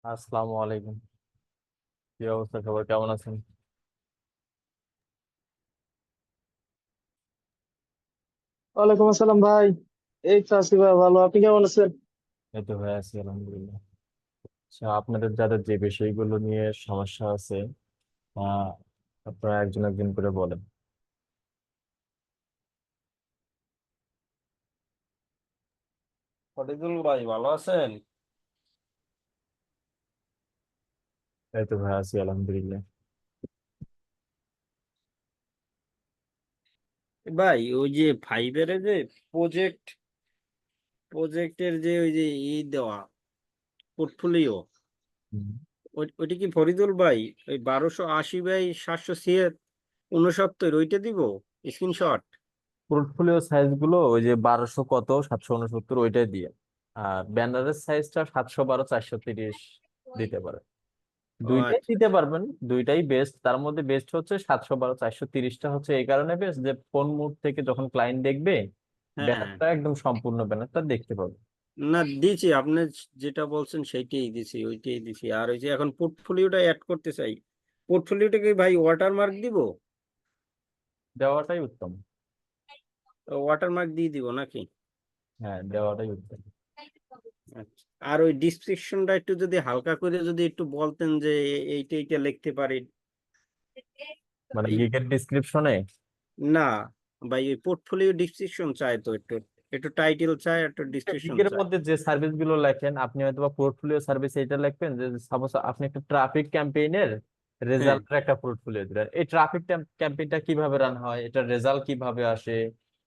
আসসালামু আলাইকুম। কি অবস্থা, খবর কেমন আছেন? ওয়ালাইকুম আসসালাম ভাই। এই তো আছি ভাই, ভালো। আপনি কেমন আছেন? এই তো ভাই আছি, আলহামদুলিল্লাহ। আচ্ছা, আপনাদের যাদের যে বিষয়গুলো নিয়ে সমস্যা আছে, আহ আপনারা একজন একজন করে বলেন। ফরিদুল ভাই ভালো আছেন? এই তো ভাই আছি, আলহামদুলিল্লাহ। ভাই ওই যে ফাইবারে যে প্রজেক্টের যে ওই যে দেওয়া পোর্টফোলিও, হুম। ওইটা কি ফরিদুল ভাই ওই 1280 বাই 700 উনসত্তর ওইটা দিব স্ক্রিনশট? পোর্টফোলিও সাইজ গুলো ওই যে 1200 কত 769 ওইটাই দিয়ে, আর ব্যানারের সাইজটা 712 430 দিতে পারে। ও দুইটাই আচ্ছা দিতে আচ্ছা। পারবেন, দুইটাই বেস্ট। তার মধ্যে বেস্ট হচ্ছে 712 430টা, হচ্ছে এই কারণে বেস্ট যে কোন মুড থেকে যখন ক্লায়েন্ট দেখবে হ্যাঁ, ব্যানারটা একদম সম্পূর্ণ ব্যানারটা দেখতে পাবে। না দিছি, আপনি যেটা বলছেন সেইটাই দিছি, ওইটাই দিছি। আর ওই যে এখন পোর্টফোলিওটা অ্যাড করতে চাই, পোর্টফোলিওটাকে ভাই ওয়াটারমার্ক দিব? দেওয়াটাই উত্তম। ওয়াটারমার্ক দিয়ে দিব নাকি? হ্যাঁ, দেওয়াটাই উত্তম। আচ্ছা। আর ওই ডিসক্রিপশনটা একটু যদি হালকা করে যদি একটু বলতেন যে এইটা এইটা লিখতে পারি। মানে এই গিগের ডিসক্রিপশনে না ভাই, ওই পোর্টফোলিও ডিসক্রিপশন চাই তো, একটু একটু টাইটেল চাই, একটু ডিসক্রিপশন গিগের চাই। মধ্যে যে সার্ভিস গুলো লেখেন আপনি, হয়তো বা পোর্টফোলিও সার্ভিস এটা লিখবেন যে সাপোজ আপনি একটা ট্রাফিক ক্যাম্পেইনের হ্যাঁ, রেজাল্টের একটা পোর্টফোলিও দিলেন। এই ট্রাফিক ক্যাম্পেইনটা কিভাবে রান হয়, এটা রেজাল্ট কিভাবে আসে,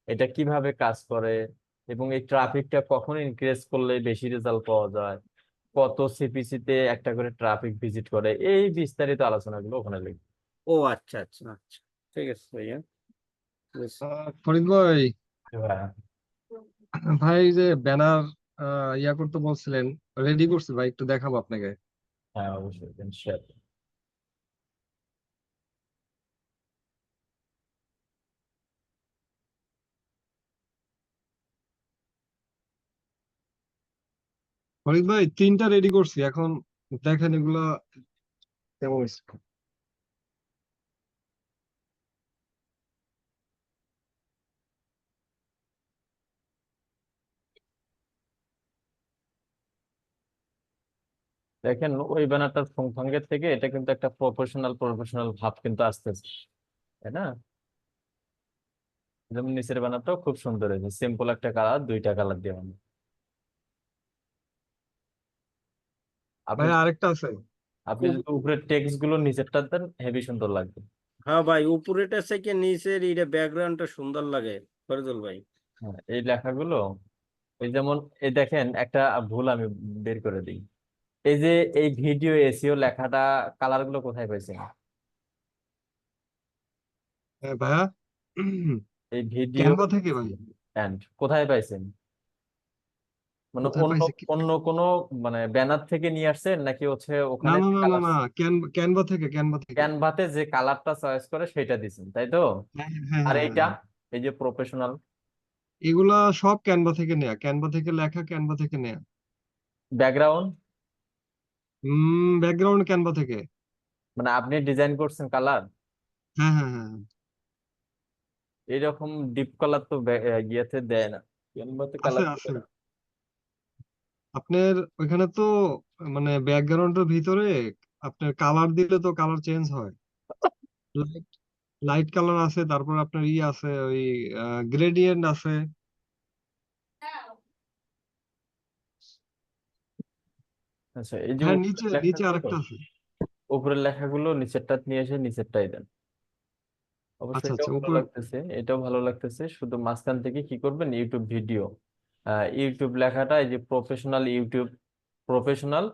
এটা কিভাবে কাজ করে, এবং এই ট্রাফিকটা কখন ইনক্রিজ করলে বেশি রেজাল্ট পাওয়া যায়, কত সিপিসি তে একটা করে ট্রাফিক ভিজিট করে, এই বিস্তারিত আলোচনাগুলো ওখানে লিখবেন। ও আচ্ছা আচ্ছা আচ্ছা, ঠিক আছে ভাইয়া, বুঝছি। ফরিদ ভাই, হ্যাঁ, ভাই যে ব্যানার ইয়া করতে বলছিলেন, রেডি করছি ভাই, একটু দেখাবো আপনাকে। হ্যাঁ, অবশ্যই শেয়ার। ফরিদ ভাই, তিনটা রেডি করছি, এখন দেখেন এগুলা কেমন হয়েছে। দেখেন, ওই ব্যানারটার সঙ্গের থেকে এটা কিন্তু একটা প্রফেশনাল প্রফেশনাল ভাব কিন্তু আসতেছে, তাই না? যেমন নিচের ব্যানারটাও খুব সুন্দর হয়েছে, সিম্পল একটা কালার, দুইটা কালার দিয়ে বানানো। আপনি ভাই আরেকটা আছে। আপনি যদি উপরের টেক্সট গুলো নিচেরটা দেন, হেভি সুন্দর লাগবে। হ্যাঁ ভাই, উপরেটা থেকে নিচের এটা ব্যাকগ্রাউন্ডটা সুন্দর লাগে ফরিদুল ভাই। হ্যাঁ, এই লেখাগুলো, এই যেমন, এই দেখেন একটা ভুল আমি বের করে দিই। এই যে এই ভিডিও এসিও লেখাটা, কালার গুলো কোথায় পাইছেন? ভাইয়া, এই ভিডিও ক্যানভা থেকে ভাই। এন্ড কোথায় পাইছেন? মানে কোথায় অন্য পাইছি অন্য কোনো মানে ব্যানার থেকে নিয়ে আসছেন, নাকি হচ্ছে না ওখানে না যে না না কালার, না, ক্যানভা থেকে, ক্যানভা থেকে। ক্যানভাতে যে কালারটা চয়েস করে সেটা দিছেন, তাই তো? হ্যাঁ হ্যাঁ আর হ্যাঁ হ্যাঁ এইটা, হ্যাঁ। এই যে প্রফেশনাল এগুলা সব ক্যানভা থেকে নেয়া, ক্যানভা থেকে লেখা, ক্যানভা থেকে নেয়া। ব্যাকগ্রাউন্ড, ব্যাকগ্রাউন্ড ক্যানভা থেকে। মানে আপনি ডিজাইন করছেন কালার, হ্যাঁ হ্যাঁ হ্যাঁ হ্যাঁ। এইরকম ডিপ কালার তো ইয়েতে দেয় না, ক্যানভাতে আছে কালার দিবে আছে। না। আপনার ওইখানে তো মানে ব্যাকগ্রাউন্ডের ভিতরে আপনার কালার দিলে তো কালার চেঞ্জ হয়। লাইট লাইট কালার আছে, তারপর আপনার আছে ওই গ্রেডিয়েন্ট আছে। আচ্ছা, এই যে হ্যাঁ, উপরের নিচে নিচে লেখাগুলো, আরেকটা আছে। উপরের লেখাগুলো নিচেরটা নিয়ে এসে নিচেরটাই দেন। অবশ্যই আচ্ছা এটাও আচ্ছা, ভালো উপর। লাগতেছে, এটাও ভালো লাগতেছে। শুধু মাঝখান থেকে কি করবেন, ইউটিউব ভিডিও, ইউটিউব লেখাটা, এই যে প্রফেশনাল ইউটিউব, প্রফেশনাল,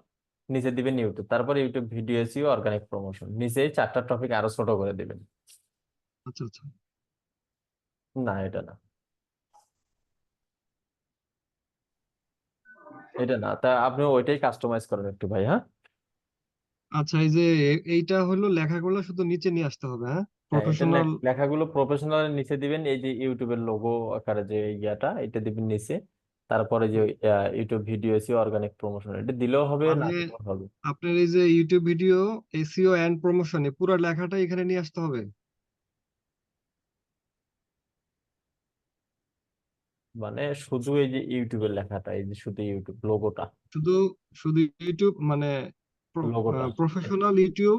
নিচে দিবেন ইউটিউব, তারপর YouTube video SEO organic promotion, নিচে চারটা টপিক আরো ছোট করে দিবেন। আচ্ছা আচ্ছা না, এটা না, এটা না, তা আপনি ওইটাই কাস্টমাইজ করেন একটু ভাই, হ্যাঁ। আচ্ছা, এই যে এইটা হলো লেখাগুলো শুধু নিচে নিয়ে আসতে হবে, হ্যাঁ, হ্যাঁ, এটা প্রফেশনাল। লেখাগুলো প্রফেশনাল নিচে দিবেন, এই যে ইউটিউবের লোগো আকারে যে ইয়াটা, এটা দিবেন নিচে। তারপরে যে YouTube video SEO organic promotion, এটা দিলেও হবে না মানে দিলেও হবে। আপনার এই যে YouTube video, SEO and promotion, এই পুরো লেখাটা এখানে নিয়ে আসতে হবে? মানে শুধু এই যে ইউটিউবের লেখাটা, এই যে শুধু ইউটিউব লোগোটা, শুধু শুধু ইউটিউব মানে লোগোটা। প্রফেশনাল ইউটিউব,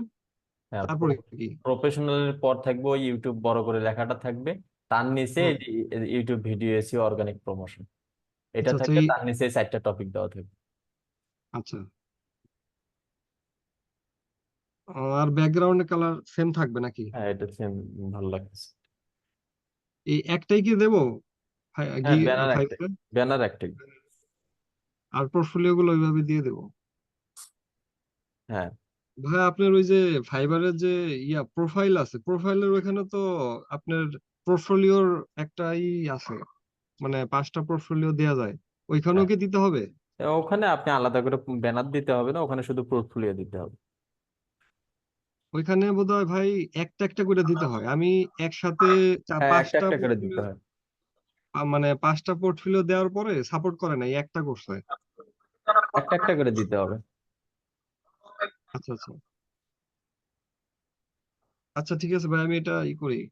হ্যাঁ, তারপরে কি? প্রফেশনালের পর থাকবে ওই ইউটিউব বড় করে লেখাটা থাকবে, তার নিচে হুম। এই যে YouTube video SEO organic promotion, এটা আচ্ছা আচ্ছা থাকবে, তার নিচে এই 4টা টপিক দেওয়া থাকবে। আচ্ছা। আর ব্যাকগ্রাউন্ড কালার সেম থাকবে নাকি? হ্যাঁ, এটা সেম, ভালো লাগছে। এই একটাই কি দেবো হ্যাঁ, ব্যানার একটাই, ফাইবারে? ব্যানার একটাই। আর পোর্টফোলিও গুলো ওইভাবে দিয়ে দেবো? হ্যাঁ, ভাই আপনার ওই যে ফাইবারের যে প্রোফাইল আছে, প্রোফাইলের ওখানে তো আপনার পোর্টফোলিওর একটা আছে, মানে 5টা পোর্টফোলিও দেয়া যায়, ওইখানেও হ্যাঁ, কি দিতে হবে? ওখানে আপনি আলাদা করে ব্যানার দিতে হবে না, ওখানে শুধু পোর্টফোলিও দিতে হবে। ওইখানে বোধহয় ভাই একটা একটা করে দিতে হয়। আমি একসাথে হ্যাঁ, একটা 5টা একটা করে দিতে পোর্টফোলিও, হয়। মানে 5টা পোর্টফোলিও দেওয়ার পরে সাপোর্ট করে নাই, একটা করছে। একটা একটা করে দিতে হবে। আচ্ছা আচ্ছা। আচ্ছা ঠিক আছে ভাই, আমি এটা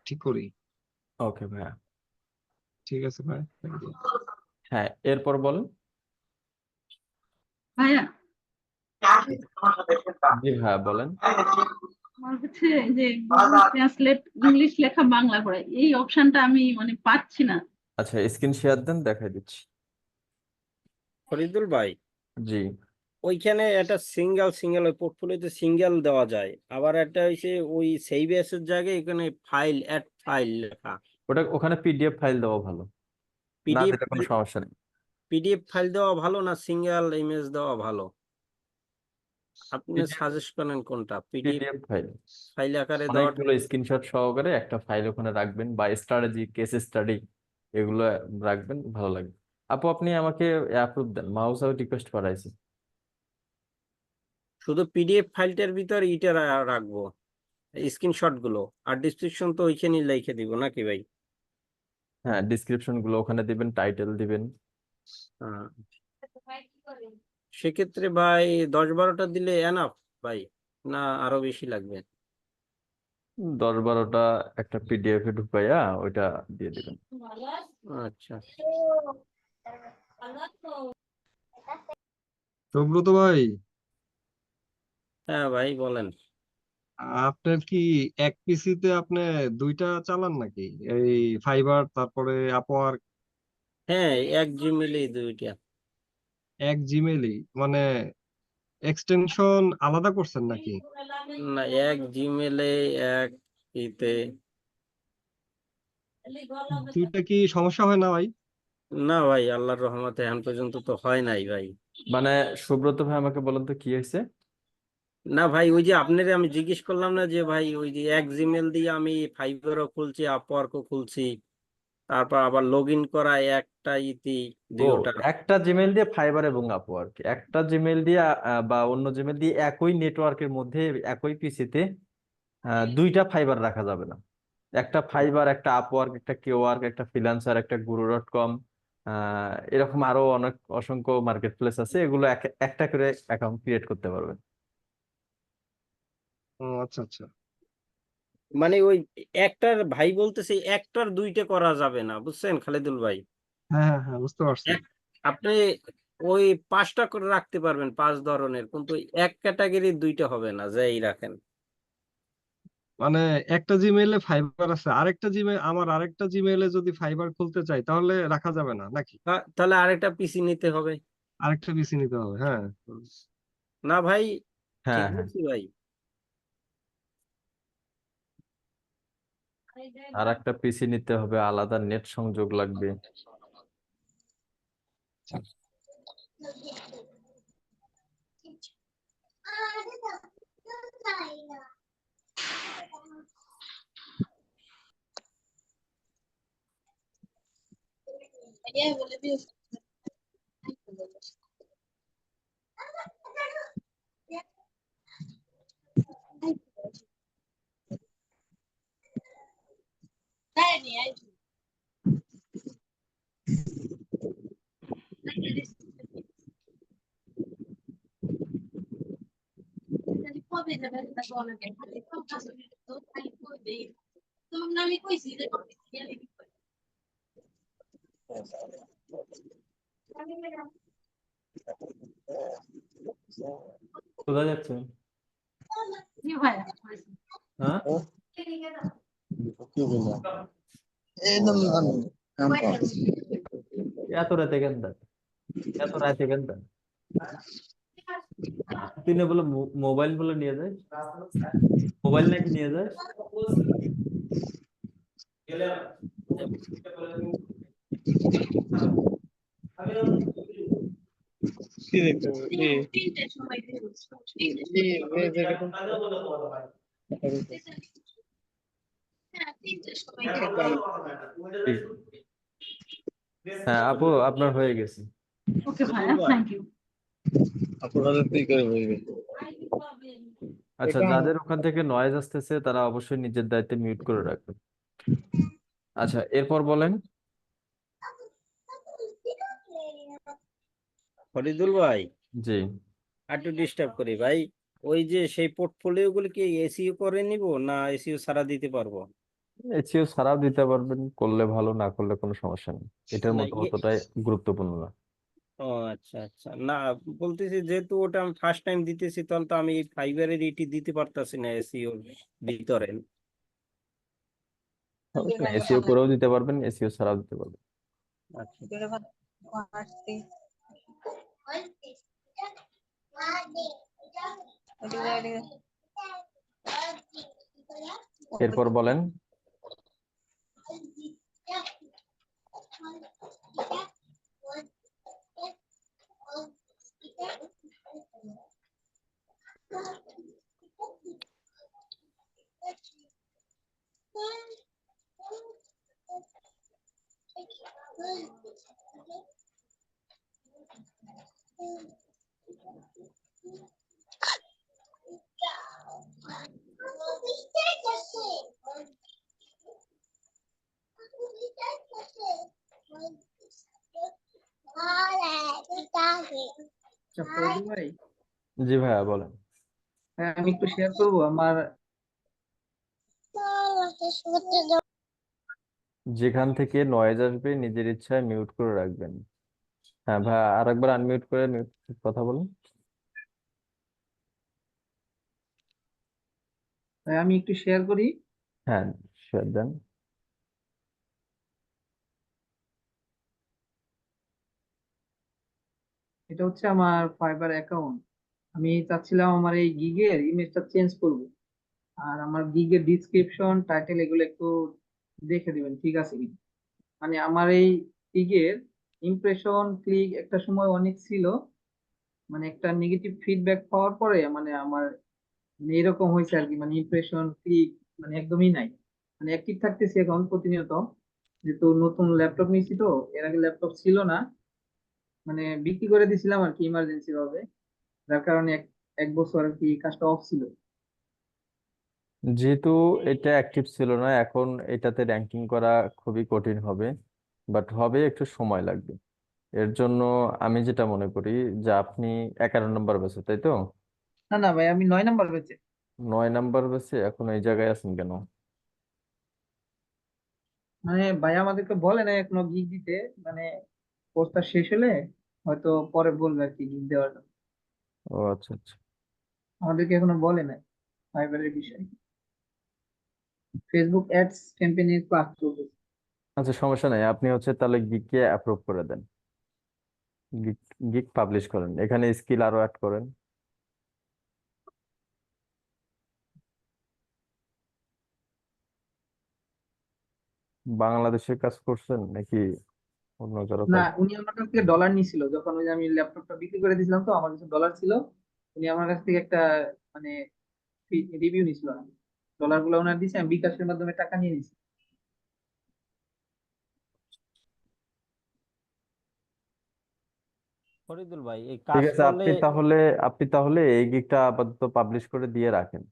ঠিক করি। ওকে ভাইয়া। ঠিক আছে ভাই, thank you. হ্যাঁ, এরপর বলেন। ভাইয়া, জি ভাইয়া বলেন। আমার হচ্ছে যে গুগল ট্রান্সলেট ইংলিশ লেখা বাংলা করে এই অপশনটা আমি মানে পাচ্ছি না। আচ্ছা, স্ক্রিন শেয়ার দেন, দেখাই দিচ্ছি। ফরিদুল ভাই, জি, ওইখানে একটা সিঙ্গেল ওই পোর্টফোলিওতে সিঙ্গেল দেওয়া যায়, আবার একটা হচ্ছে ওই সেভ এস এর জায়গায় এখানে ফাইল অ্যাড ফাইল লেখা। ওটা ওখানে পিডিএফ ফাইল দেওয়া ভালো, না পিডিএফ দিলে কোনো সমস্যা নেই। পিডিএফ ফাইল দেওয়া ভালো না সিঙ্গেল ইমেজ দেওয়া ভালো? আপনি পিডিএফ, সাজেস্ট করেন কোনটা? পিডিএফ পিডিএফ ফাইল ফাইল আকারে দেওয়া? অনেকগুলো স্ক্রিনশট সহকারে একটা ফাইল ওখানে রাখবেন, বা স্ট্র্যাটেজি, কেস স্টাডি, এগুলো রাখবেন, ভালো লাগবে। আপু আপনি আমাকে অ্যাপ্রুভ দেন, মাউস আউট রিকোয়েস্ট পাঠাইছি। শুধু পিডিএফ ফাইলটার ভিতর ইটা রাখবো স্ক্রিনশট গুলো, আর ডিসক্রিপশন তো ওইখানেই লিখে দিব নাকি ভাই? হ্যাঁ, ডিসক্রিপশন গুলো ওখানে দিবেন, টাইটেল দিবেন। হ্যাঁ, সেক্ষেত্রে ভাই 10-12টা দিলে এনাফ ভাই, না আরো বেশি লাগবে? 10-12টা একটা পিডিএফ এ ঢুকাইয়া ওইটা দিয়ে দিবেন। আচ্ছা। সুব্রত ভাই, হ্যাঁ ভাই বলেন। আপনার কি এক পিসিতে আপনি দুইটা চালান নাকি? এই ফাইবার তারপরে আপওয়ার্ক, হ্যাঁ, এক জিমেলেই দুইটা। এক জিমেইলই, মানে এক্সটেনশন আলাদা করছেন নাকি? না, এক জিমেলে এক ইতে। দুইটা কি সমস্যা হয় না ভাই? না ভাই, আল্লাহর রহমতে এখন পর্যন্ত তো হয় নাই ভাই। মানে সুব্রত ভাই আমাকে বলেন তো কি হয়েছে। না ভাই, ওই যে আপনারে আমি জিজ্ঞেস করলাম না যে ভাই, ওই যে এক জিমেল দিয়ে আমি ফাইবারও খুলছি, আপওয়ার্কও খুলছি, তারপর আবার লগ ইন করা একটা ইতি ও, দুইটা। একটা জিমেল দিয়ে ফাইবার এবং আপওয়ার্ক, একটা জিমেল দিয়ে বা অন্য জিমেল দিয়ে একই নেটওয়ার্কের মধ্যে একই পিসিতে দুইটা ফাইবার রাখা যাবে না। একটা ফাইবার, একটা আপওয়ার্ক, একটা কেওয়ার্ক, একটা ফ্রিল্যান্সার, একটা গুরু.com, এরকম আরো অনেক অসংখ্য মার্কেট প্লেস আছে, এগুলো একটা করে অ্যাকাউন্ট ক্রিয়েট করতে পারবেন। ও আচ্ছা আচ্ছা। মানে ওই একটার ভাই বলতেছে একটার দুইটা করা যাবে না, বুঝছেন খালেদুল ভাই? হ্যাঁ হ্যাঁ হ্যাঁ, বুঝতে পারছি। এক আপনি ওই 5টা করে রাখতে পারবেন, 5 ধরনের, কিন্তু এক ক্যাটাগরি দুইটা হবে না যেই রাখেন। মানে একটা জিমেইলে ফাইবার আছে, আরেকটা জিমেইলে যদি ফাইবার খুলতে চাই তাহলে রাখা যাবে না নাকি? তাহলে আরেকটা পিসি নিতে হবে। আরেকটা পিসি নিতে হবে, হ্যাঁ। হুম। না ভাই, ঠিক হ্যাঁ, হ্যাঁ, বলছি ভাই? আর একটা পিসি নিতে হবে, আলাদা নেট সংযোগ লাগবে। কোথায় যাচ্ছে? জি ভাইয়া হয়েছে। হ্যাঁ, এত রাতে কেন দেন? এত রাতে কেন দেন? তুই না বলে মোবাইল বলে নিয়ে যাস, মোবাইল নাকি নিয়ে যাস? হ্যাঁ আপু, আপনার হয়ে গেছে। ওকে ভাইয়া, বলবো ভাই, থ্যাংক ইউ। আচ্ছা, যাদের ওখান থেকে নয়েজ আসতেছে তারা অবশ্যই নিজের দায়িত্বে মিউট করে রাখবেন। আচ্ছা, এরপর বলেন। ফরিদুল ভাই জি, একটু ডিস্টার্ব করি ভাই, ওই যে সেই পোর্টফোলিও গুলো কি এসইও করে নিব না এসইও ছাড়া দিতে পারবো? এসইও ছাড়াও দিতে পারবেন, করলে ভালো, না করলে কোনো সমস্যা নেই। এটার না মতো অতটাই গুরুত্বপূর্ণ না। ও আচ্ছা আচ্ছা, না বলতেছি যেহেতু ওটা আমি ফার্স্ট টাইম দিতেছি, তাহলে তো আমি ফাইবারের ইটি দিতে পারতাছি না এসইও ভিতরে। এসইও করেও দিতে পারবেন, এসইও ছাড়াও দিতে পারবেন। আচ্ছা এরপর বলেন। আচ্ছা ফরিদুল ভাই, জি ভাইয়া বলেন। হ্যাঁ আমি একটু শেয়ার করবো আমার। যেখান থেকে নয়েজ আসবে নিজের ইচ্ছায় মিউট করে রাখবেন। হ্যাঁ ভাইয়া, আরেকবার আনমিউট করে কথা বলুন। আমি একটু শেয়ার করি। হ্যাঁ, শেয়ার দেন। এটা হচ্ছে আমার ফাইবার অ্যাকাউন্ট। আমি চাচ্ছিলাম আমার এই গিগের ইমেজটা চেঞ্জ করব, আর আমার গিগের ডিসক্রিপশন টাইটেল এগুলো একটু দেখে দিবেন, ঠিক আছে কি? মানে আমার এই গিগের ইমপ্রেশন ক্লিক একটা সময় অনেক ছিল, মানে একটা নেগেটিভ ফিডব্যাক পাওয়ার পরে মানে আমার মানে এরকম হয়েছে আর কি, মানে ইমপ্রেশন ক্লিক মানে একদমই নাই। মানে অ্যাক্টিভ থাকতেছি এখন প্রতিনিয়ত, যেহেতু নতুন ল্যাপটপ নিয়েছি তো, এর আগে ল্যাপটপ ছিল না, মানে বিক্রি করে দিছিলাম আর কি ইমার্জেন্সি ভাবে, যার কারণে এক বছর আর কি কাজটা অফ ছিল। যেহেতু এটা অ্যাক্টিভ ছিল না, এখন এটাতে র্যাঙ্কিং করা খুবই কঠিন হবে, বাট হবে, একটু সময় লাগবে। এর জন্য আমি যেটা মনে করি যে আপনি 11 নম্বর বেসে, তাই তো? না না ভাই, আমি 9 নাম্বার বেচে। 9 নম্বর বেসে এখন এই জায়গায় আছেন কেন? মানে ভাই আমাদেরকে বলে না এখনো গিগ দিতে, মানে কোর্সটা শেষ হলে হয়তো পরে বলবে আর কি গিগ দেওয়ার জন্য। ও আচ্ছা আচ্ছা। আমাদেরকে এখনো বলে নাই ফাইবারের বিষয়ে। ফেসবুক অ্যাডস ক্যাম্পেইনের ক্লাস চলবে। আচ্ছা, সমস্যা নাই, আপনি হচ্ছে তাহলে গিগকে অ্যাপ্রুভ করে দেন। গিগ গিগ পাবলিশ করেন, এখানে স্কিল আরো অ্যাড করেন। বাংলাদেশে কাজ করছেন নাকি অন্য কারো না, কাজ? উনি আমার কাছ থেকে ডলার নিছিল যখন ওই যে আমি ল্যাপটপটা বিক্রি করে দিয়েছিলাম, তো আমার কাছে ডলার ছিল। উনি আমার কাছ থেকে একটা মানে রিভিউ নিছিল, ডলার গুলো ওনার দিছে, আমি বিকাশের মাধ্যমে টাকা নিয়ে নিছি। ফরিদুল ভাই, এই ঠিক কাজ আছে, করলে আপনি তাহলে এই গিগটা আপাতত পাবলিশ করে দিয়ে রাখেন।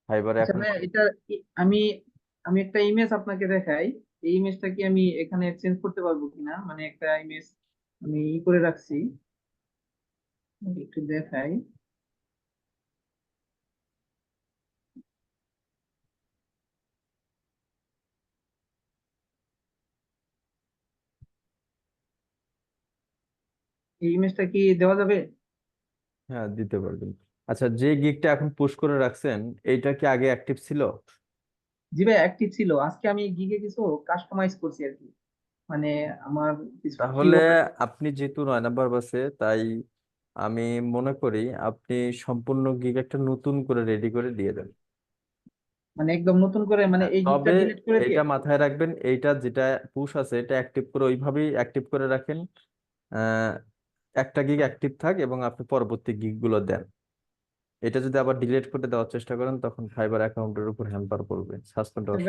ফাইবারে আচ্ছা এখন ভাই, এটা আমি আমি একটা ইমেজ আপনাকে দেখাই। এই ইমেজটা কি আমি এখানে চেঞ্জ করতে পারবো কিনা, মানে একটা ইমেজ আমি ই করে রাখছি, একটু দেখাই। এই ইমেজটা কি দেওয়া যাবে? হ্যাঁ, দিতে পারবেন। আচ্ছা, যে গিগটা এখন পুশ করে রাখছেন, এইটা কি আগে অ্যাক্টিভ ছিল? জি ভাই, অ্যাক্টিভ ছিল। আজকে আমি গিগে কিছু কাস্টমাইজ করছি আর কি, মানে আমার কিছু তাহলে কিওয়ার্ড। আপনি যেহেতু 9 নাম্বার বাসে, তাই আমি মনে করি আপনি সম্পূর্ণ গিগ একটা নতুন করে রেডি করে দিয়ে দেন। মানে একদম নতুন করে, মানে হ্যাঁ, এই গিগটা তবে ডিলিট করে দিয়ে। এটা মাথায় রাখবেন, এইটা যেটা পুশ আছে এটা অ্যাক্টিভ করে ওইভাবেই অ্যাক্টিভ করে রাখেন। আহ, একটা গিগ অ্যাক্টিভ থাক এবং আপনি পরবর্তী গিগ গুলো দেন। এটা যদি আবার ডিলিট করে দেওয়ার চেষ্টা করেন, তখন ফাইবার অ্যাকাউন্টের উপর হ্যাম্পার পড়বে, সাসপেন্ড হওয়ার।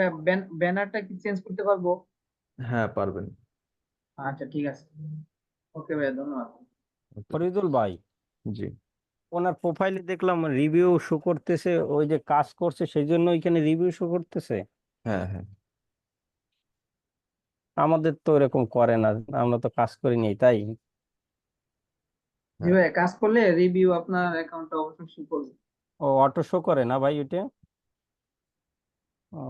ব্যানারটা কি চেঞ্জ করতে পারবো? হ্যাঁ, পারবেন। আচ্ছা ঠিক আছে। ওকে ভাই, ধন্যবাদ। Okay, ফরিদুল ভাই, জি। ওনার প্রোফাইলে দেখলাম রিভিউ শো করতেছে, ওই যে কাজ করছে সেই জন্য ওইখানে রিভিউ শো করতেছে। হ্যাঁ, হ্যাঁ, আমাদের তো এরকম করে না, আমরা তো কাজ করিনি তাই। জি হ্যাঁ। ভাই, কাজ করলে রিভিউ আপনার অ্যাকাউন্টে অবশ্যই শো করবে। ও অটো শো করে না ভাই ওইটা? ও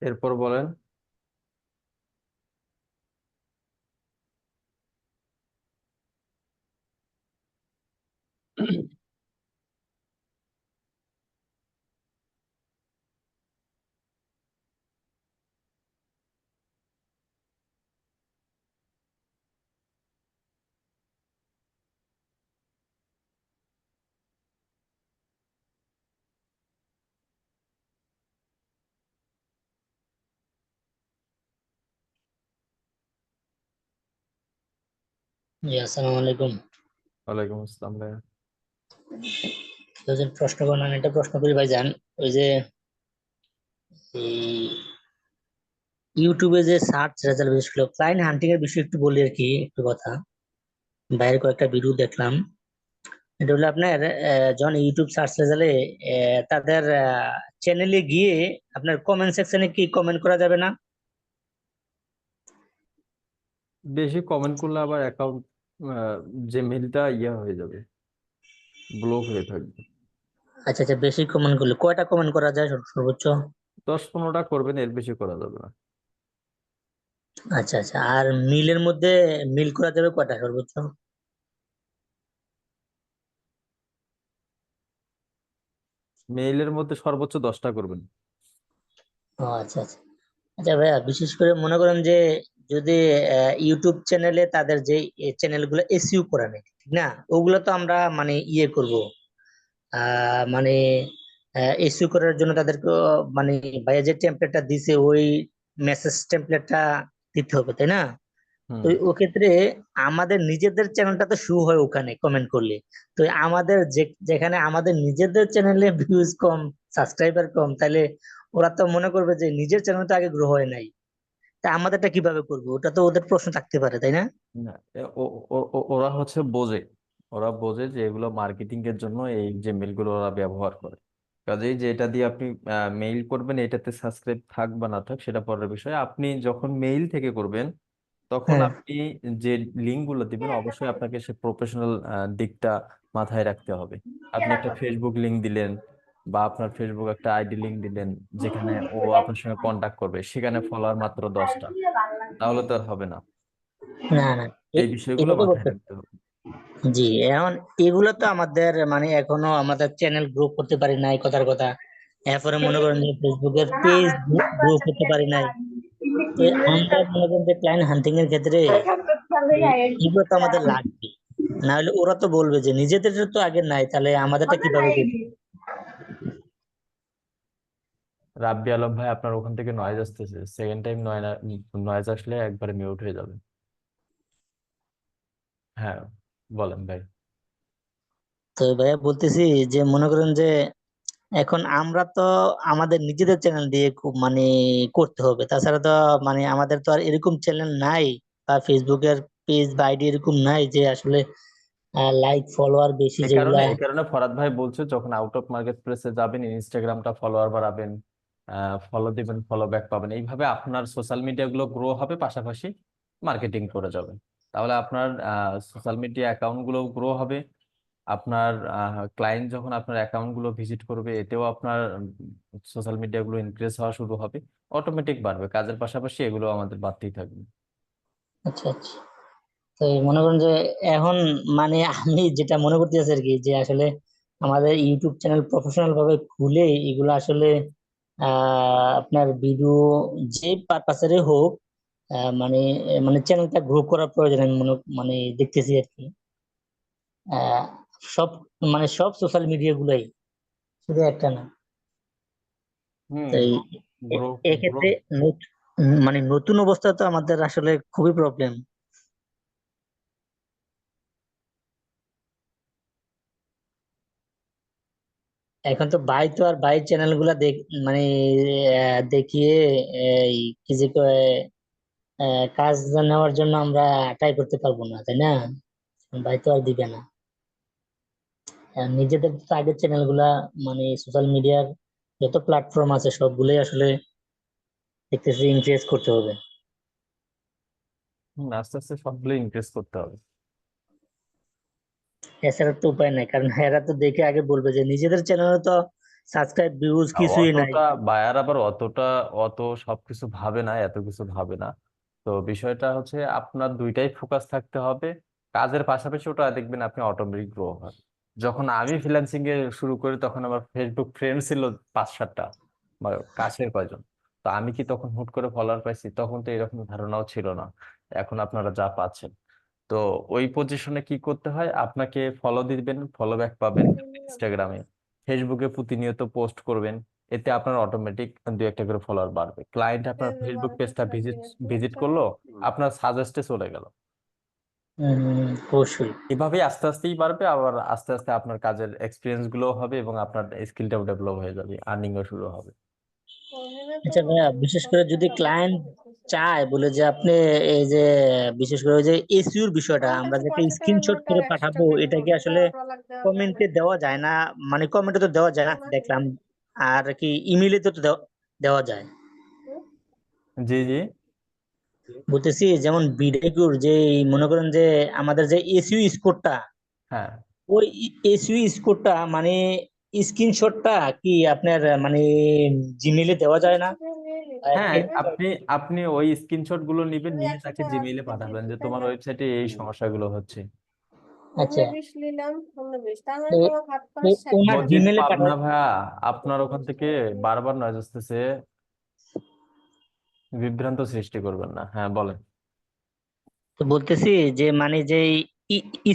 এরপর বলেন। জি আসসালামু আলাইকুম। ওয়ালাইকুম আসসালাম ভাইয়া। কেউ যদি প্রশ্ন করেন আমি একটা প্রশ্ন করি ভাইজান। ওই যে এই ইউটিউবে যে সার্চ রেজাল্ট, বিশেষ করে ক্লায়েন্ট হান্টিং এর বিষয়ে একটু বলি আর কি, একটু কথা। বাইরে কয়েকটা ভিডিও দেখলাম। এটা হলো আপনার যখন ইউটিউব সার্চ রেজাল্টে তাদের চ্যানেলে গিয়ে আপনার কমেন্ট সেকশনে কি কমেন্ট করা যাবে না? বেশি কমেন্ট করলে আবার অ্যাকাউন্ট, যে মেলটা হয়ে যাবে, ব্লক হয়ে থাকবে। আচ্ছা আচ্ছা, বেশি কমেন্ট করলে কয়টা কমেন্ট করা যায় সর্বোচ্চ? 10-15টা করবেন, এর বেশি করা যাবে না। আচ্ছা আচ্ছা, আর মিলের মধ্যে মিল করা যাবে কয়টা সর্বোচ্চ? মেইলের মধ্যে সর্বোচ্চ 10টা করবেন। ও আচ্ছা আচ্ছা। আচ্ছা ভাইয়া, বিশেষ করে মনে করেন যে যদি ইউটিউব চ্যানেলে তাদের যে চ্যানেল গুলো এসইও করা নেই, ঠিক না? ওগুলো তো আমরা মানে ইয়ে করব, মানে এসইও করার জন্য তাদেরকে মানে ভাইয়া যে টেমপ্লেটটা দিছে ওই মেসেজ টেমপ্লেটটা দিতে হবে, তাই না? তো হুম। ও ক্ষেত্রে আমাদের নিজেদের চ্যানেলটা তো শু হয় ওখানে কমেন্ট করলে। তো আমাদের যেখানে আমাদের নিজেদের চ্যানেলে ভিউজ কম, সাবস্ক্রাইবার কম, তাহলে ওরা তো মনে করবে যে নিজের চ্যানেলটা আগে গ্রো হয় নাই। তা আমাদেরটা কিভাবে করবো? ওটা তো ওদের প্রশ্ন থাকতে পারে, তাই না? না, ওরা হচ্ছে বোঝে। ওরা বোঝে যে এগুলো মার্কেটিং এর জন্য এই যে মেলগুলো ওরা ব্যবহার করে। কাজেই যে এটা দিয়ে আপনি মেইল করবেন, এটাতে সাবস্ক্রাইব থাক বা না থাক সেটা পরের বিষয়। আপনি যখন মেইল থেকে করবেন, তখন হ্যাঁ আপনি যে লিঙ্ক গুলো দিবেন, অবশ্যই আপনাকে সে প্রফেশনাল দিকটা মাথায় রাখতে হবে। আপনি একটা ফেসবুক লিঙ্ক দিলেন, বা আপনার ফেসবুক একটা আইডি লিঙ্ক দিলেন, যেখানে ও আপনার সঙ্গে কন্টাক্ট করবে, সেখানে ফলোয়ার মাত্র 10টা, তাহলে তো আর হবে না। না না, এই বিষয়গুলো এটা তো মাথায় করতে, রাখতে হবে। জি এখন এগুলো তো আমাদের মানে এখনো আমাদের চ্যানেল গ্রো করতে পারি নাই, কথার কথা। এরপরে মনে করেন যে ফেসবুকের পেজ গ্রো করতে পারি নাই। তো আমরা মনে করেন যে ক্লায়েন্ট হান্টিং এর ক্ষেত্রে এগুলো তো আমাদের লাগবে, না হলে ওরা তো বলবে যে নিজেদের তো আগে নাই, তাহলে আমাদেরটা কিভাবে করবে? রাব্বি আলম ভাই, আপনার ওখান থেকে নয়েজ আসতেছে। সেকেন্ড টাইম নয়েজ আসলে একবারে মিউট হয়ে যাবে। হ্যাঁ, বলেন ভাই। তো ভাইয়া বলতেছি যে মনে করেন যে এখন আমরা তো আমাদের নিজেদের চ্যানেল দিয়ে খুব মানে করতে হবে, তাছাড়া তো মানে আমাদের তো আর এরকম চ্যানেল নাই বা ফেসবুকের পেজ বা আইডি এরকম নাই যে আসলে লাইক ফলোয়ার বেশি যেগুলা। এই কারণে ফরাদ ভাই বলছে যখন আউট অফ মার্কেট প্লেসে যাবেন ইনস্টাগ্রামটা ফলোয়ার বাড়াবেন, ফলো দিবেন, ফলো ব্যাক পাবেন, এইভাবে আপনার সোশ্যাল মিডিয়া গুলো গ্রো হবে, পাশাপাশি মার্কেটিং করে যাবেন। তাহলে আপনার সোশ্যাল মিডিয়া অ্যাকাউন্ট গুলো গ্রো হবে। আপনার ক্লায়েন্ট যখন আপনার অ্যাকাউন্ট গুলো ভিজিট করবে, এতেও আপনার সোশ্যাল মিডিয়া গুলো ইনক্রিজ হওয়া শুরু হবে, অটোমেটিক বাড়বে। কাজের পাশাপাশি এগুলো আমাদের বাড়তেই থাকবে। আচ্ছা আচ্ছা। তো এই মনে করেন যে এখন মানে আমি যেটা মনে করতেছি আর কি, যে আসলে আমাদের ইউটিউব চ্যানেল প্রফেশনাল ভাবে খুলে এগুলো আসলে আপনার ভিডিও যে পারপাসের হোক, মানে মানে চ্যানেলটা গ্রো করার প্রয়োজন আমি মানে দেখতেছি আর কি। আহ, সব মানে সব সোশ্যাল মিডিয়া গুলাই, শুধু একটা না। হুম। তো গ্রো গ্রো এক্ষেত্রে মানে নতুন অবস্থা তো আমাদের আসলে খুবই প্রবলেম। এখন তো ভাই তো আর ভাই চ্যানেল গুলা মানে দেখিয়ে এই কি যে কয়, কাজ নেওয়ার জন্য আমরা ট্রাই করতে পারবো না, তাই না? ভাই তো আর দিবে না। নিজেদের তো আগের চ্যানেল গুলা মানে সোশ্যাল মিডিয়ার যত প্ল্যাটফর্ম আছে সবগুলোই আসলে দেখতেছি ইনক্রিজ করতে হবে। আস্তে আস্তে সবগুলো ইনক্রিজ করতে হবে। এছাড়া তো উপায় নাই, কারণ এরা তো দেখে আগে বলবে যে নিজেদের চ্যানেলে তো সাবস্ক্রাইব ভিউজ কিছুই নাই। অতটা বায়ার আবার অত সবকিছু ভাবে না, এত কিছু ভাবে না। তো বিষয়টা হচ্ছে আপনার দুইটাই ফোকাস থাকতে হবে। কাজের পাশাপাশি ওটা দেখবেন আপনি অটোমেটিক গ্রো হয়। যখন আমি ফ্রিল্যান্সিং এ শুরু করি তখন আমার ফেসবুক ফ্রেন্ড ছিল 5-7টা, বা কাছের কয়জন। তো আমি কি তখন হুট করে ফলোয়ার পাইছি? তখন তো এরকম ধারণাও ছিল না এখন আপনারা যা পাচ্ছেন। তো ওই পজিশনে কি করতে হয়, আপনাকে ফলো দিবেন, ফলো ব্যাক পাবেন ইনস্টাগ্রামে, ফেসবুকে প্রতিনিয়ত পোস্ট করবেন। এতে আপনার অটোমেটিক 2-1টা করে ফলোয়ার বাড়বে। ক্লায়েন্ট আপনার ফেসবুক পেজটা ভিজিট করলো, আপনার সাজেস্টে চলে গেল। অবশ্যই। এভাবেই আস্তে আস্তেই বাড়বে, আবার আস্তে আস্তে আপনার কাজের এক্সপিরিয়েন্স গুলো হবে এবং আপনার স্কিলটাও ডেভেলপ হয়ে যাবে, আর্নিংও শুরু হবে। আচ্ছা ভাইয়া, বিশেষ করে যদি ক্লায়েন্ট চায় বলে যে আপনি এই যে বিশেষ করে ওই যে এসইউর বিষয়টা আমরা যে একটা স্ক্রিনশট করে পাঠাবো, এটা কি আসলে কমেন্টে দেওয়া যায় না? মানে কমেন্টে তো দেওয়া যায় না দেখলাম, আর কি ইমেইলে তো দেওয়া যায়। জি জি। বলতেছি যেমন বিডেকুর যে মনে করেন যে আমাদের যে এসইউ স্কোরটা, হ্যাঁ ওই এসইউ স্কোরটা মানে স্ক্রিনশটটা কি আপনার মানে জিমেইলে দেওয়া যায় না? হ্যাঁ, আপনি আপনি ওই স্ক্রিনশট গুলো নিবেন, নিয়ে তাকে জিমেইলে পাঠাবেন যে তোমার ওয়েবসাইটে এই সমস্যাগুলো হচ্ছে। আচ্ছা, ওনার মজিদ জিমেইলে পাবনা পাঠায়। ভাইয়া, আপনার ওখান থেকে বারবার নয়েজ আসতেছে, বিভ্রান্ত সৃষ্টি করবেন না। হ্যাঁ বলেন। তো বলতেছি যে মানে যে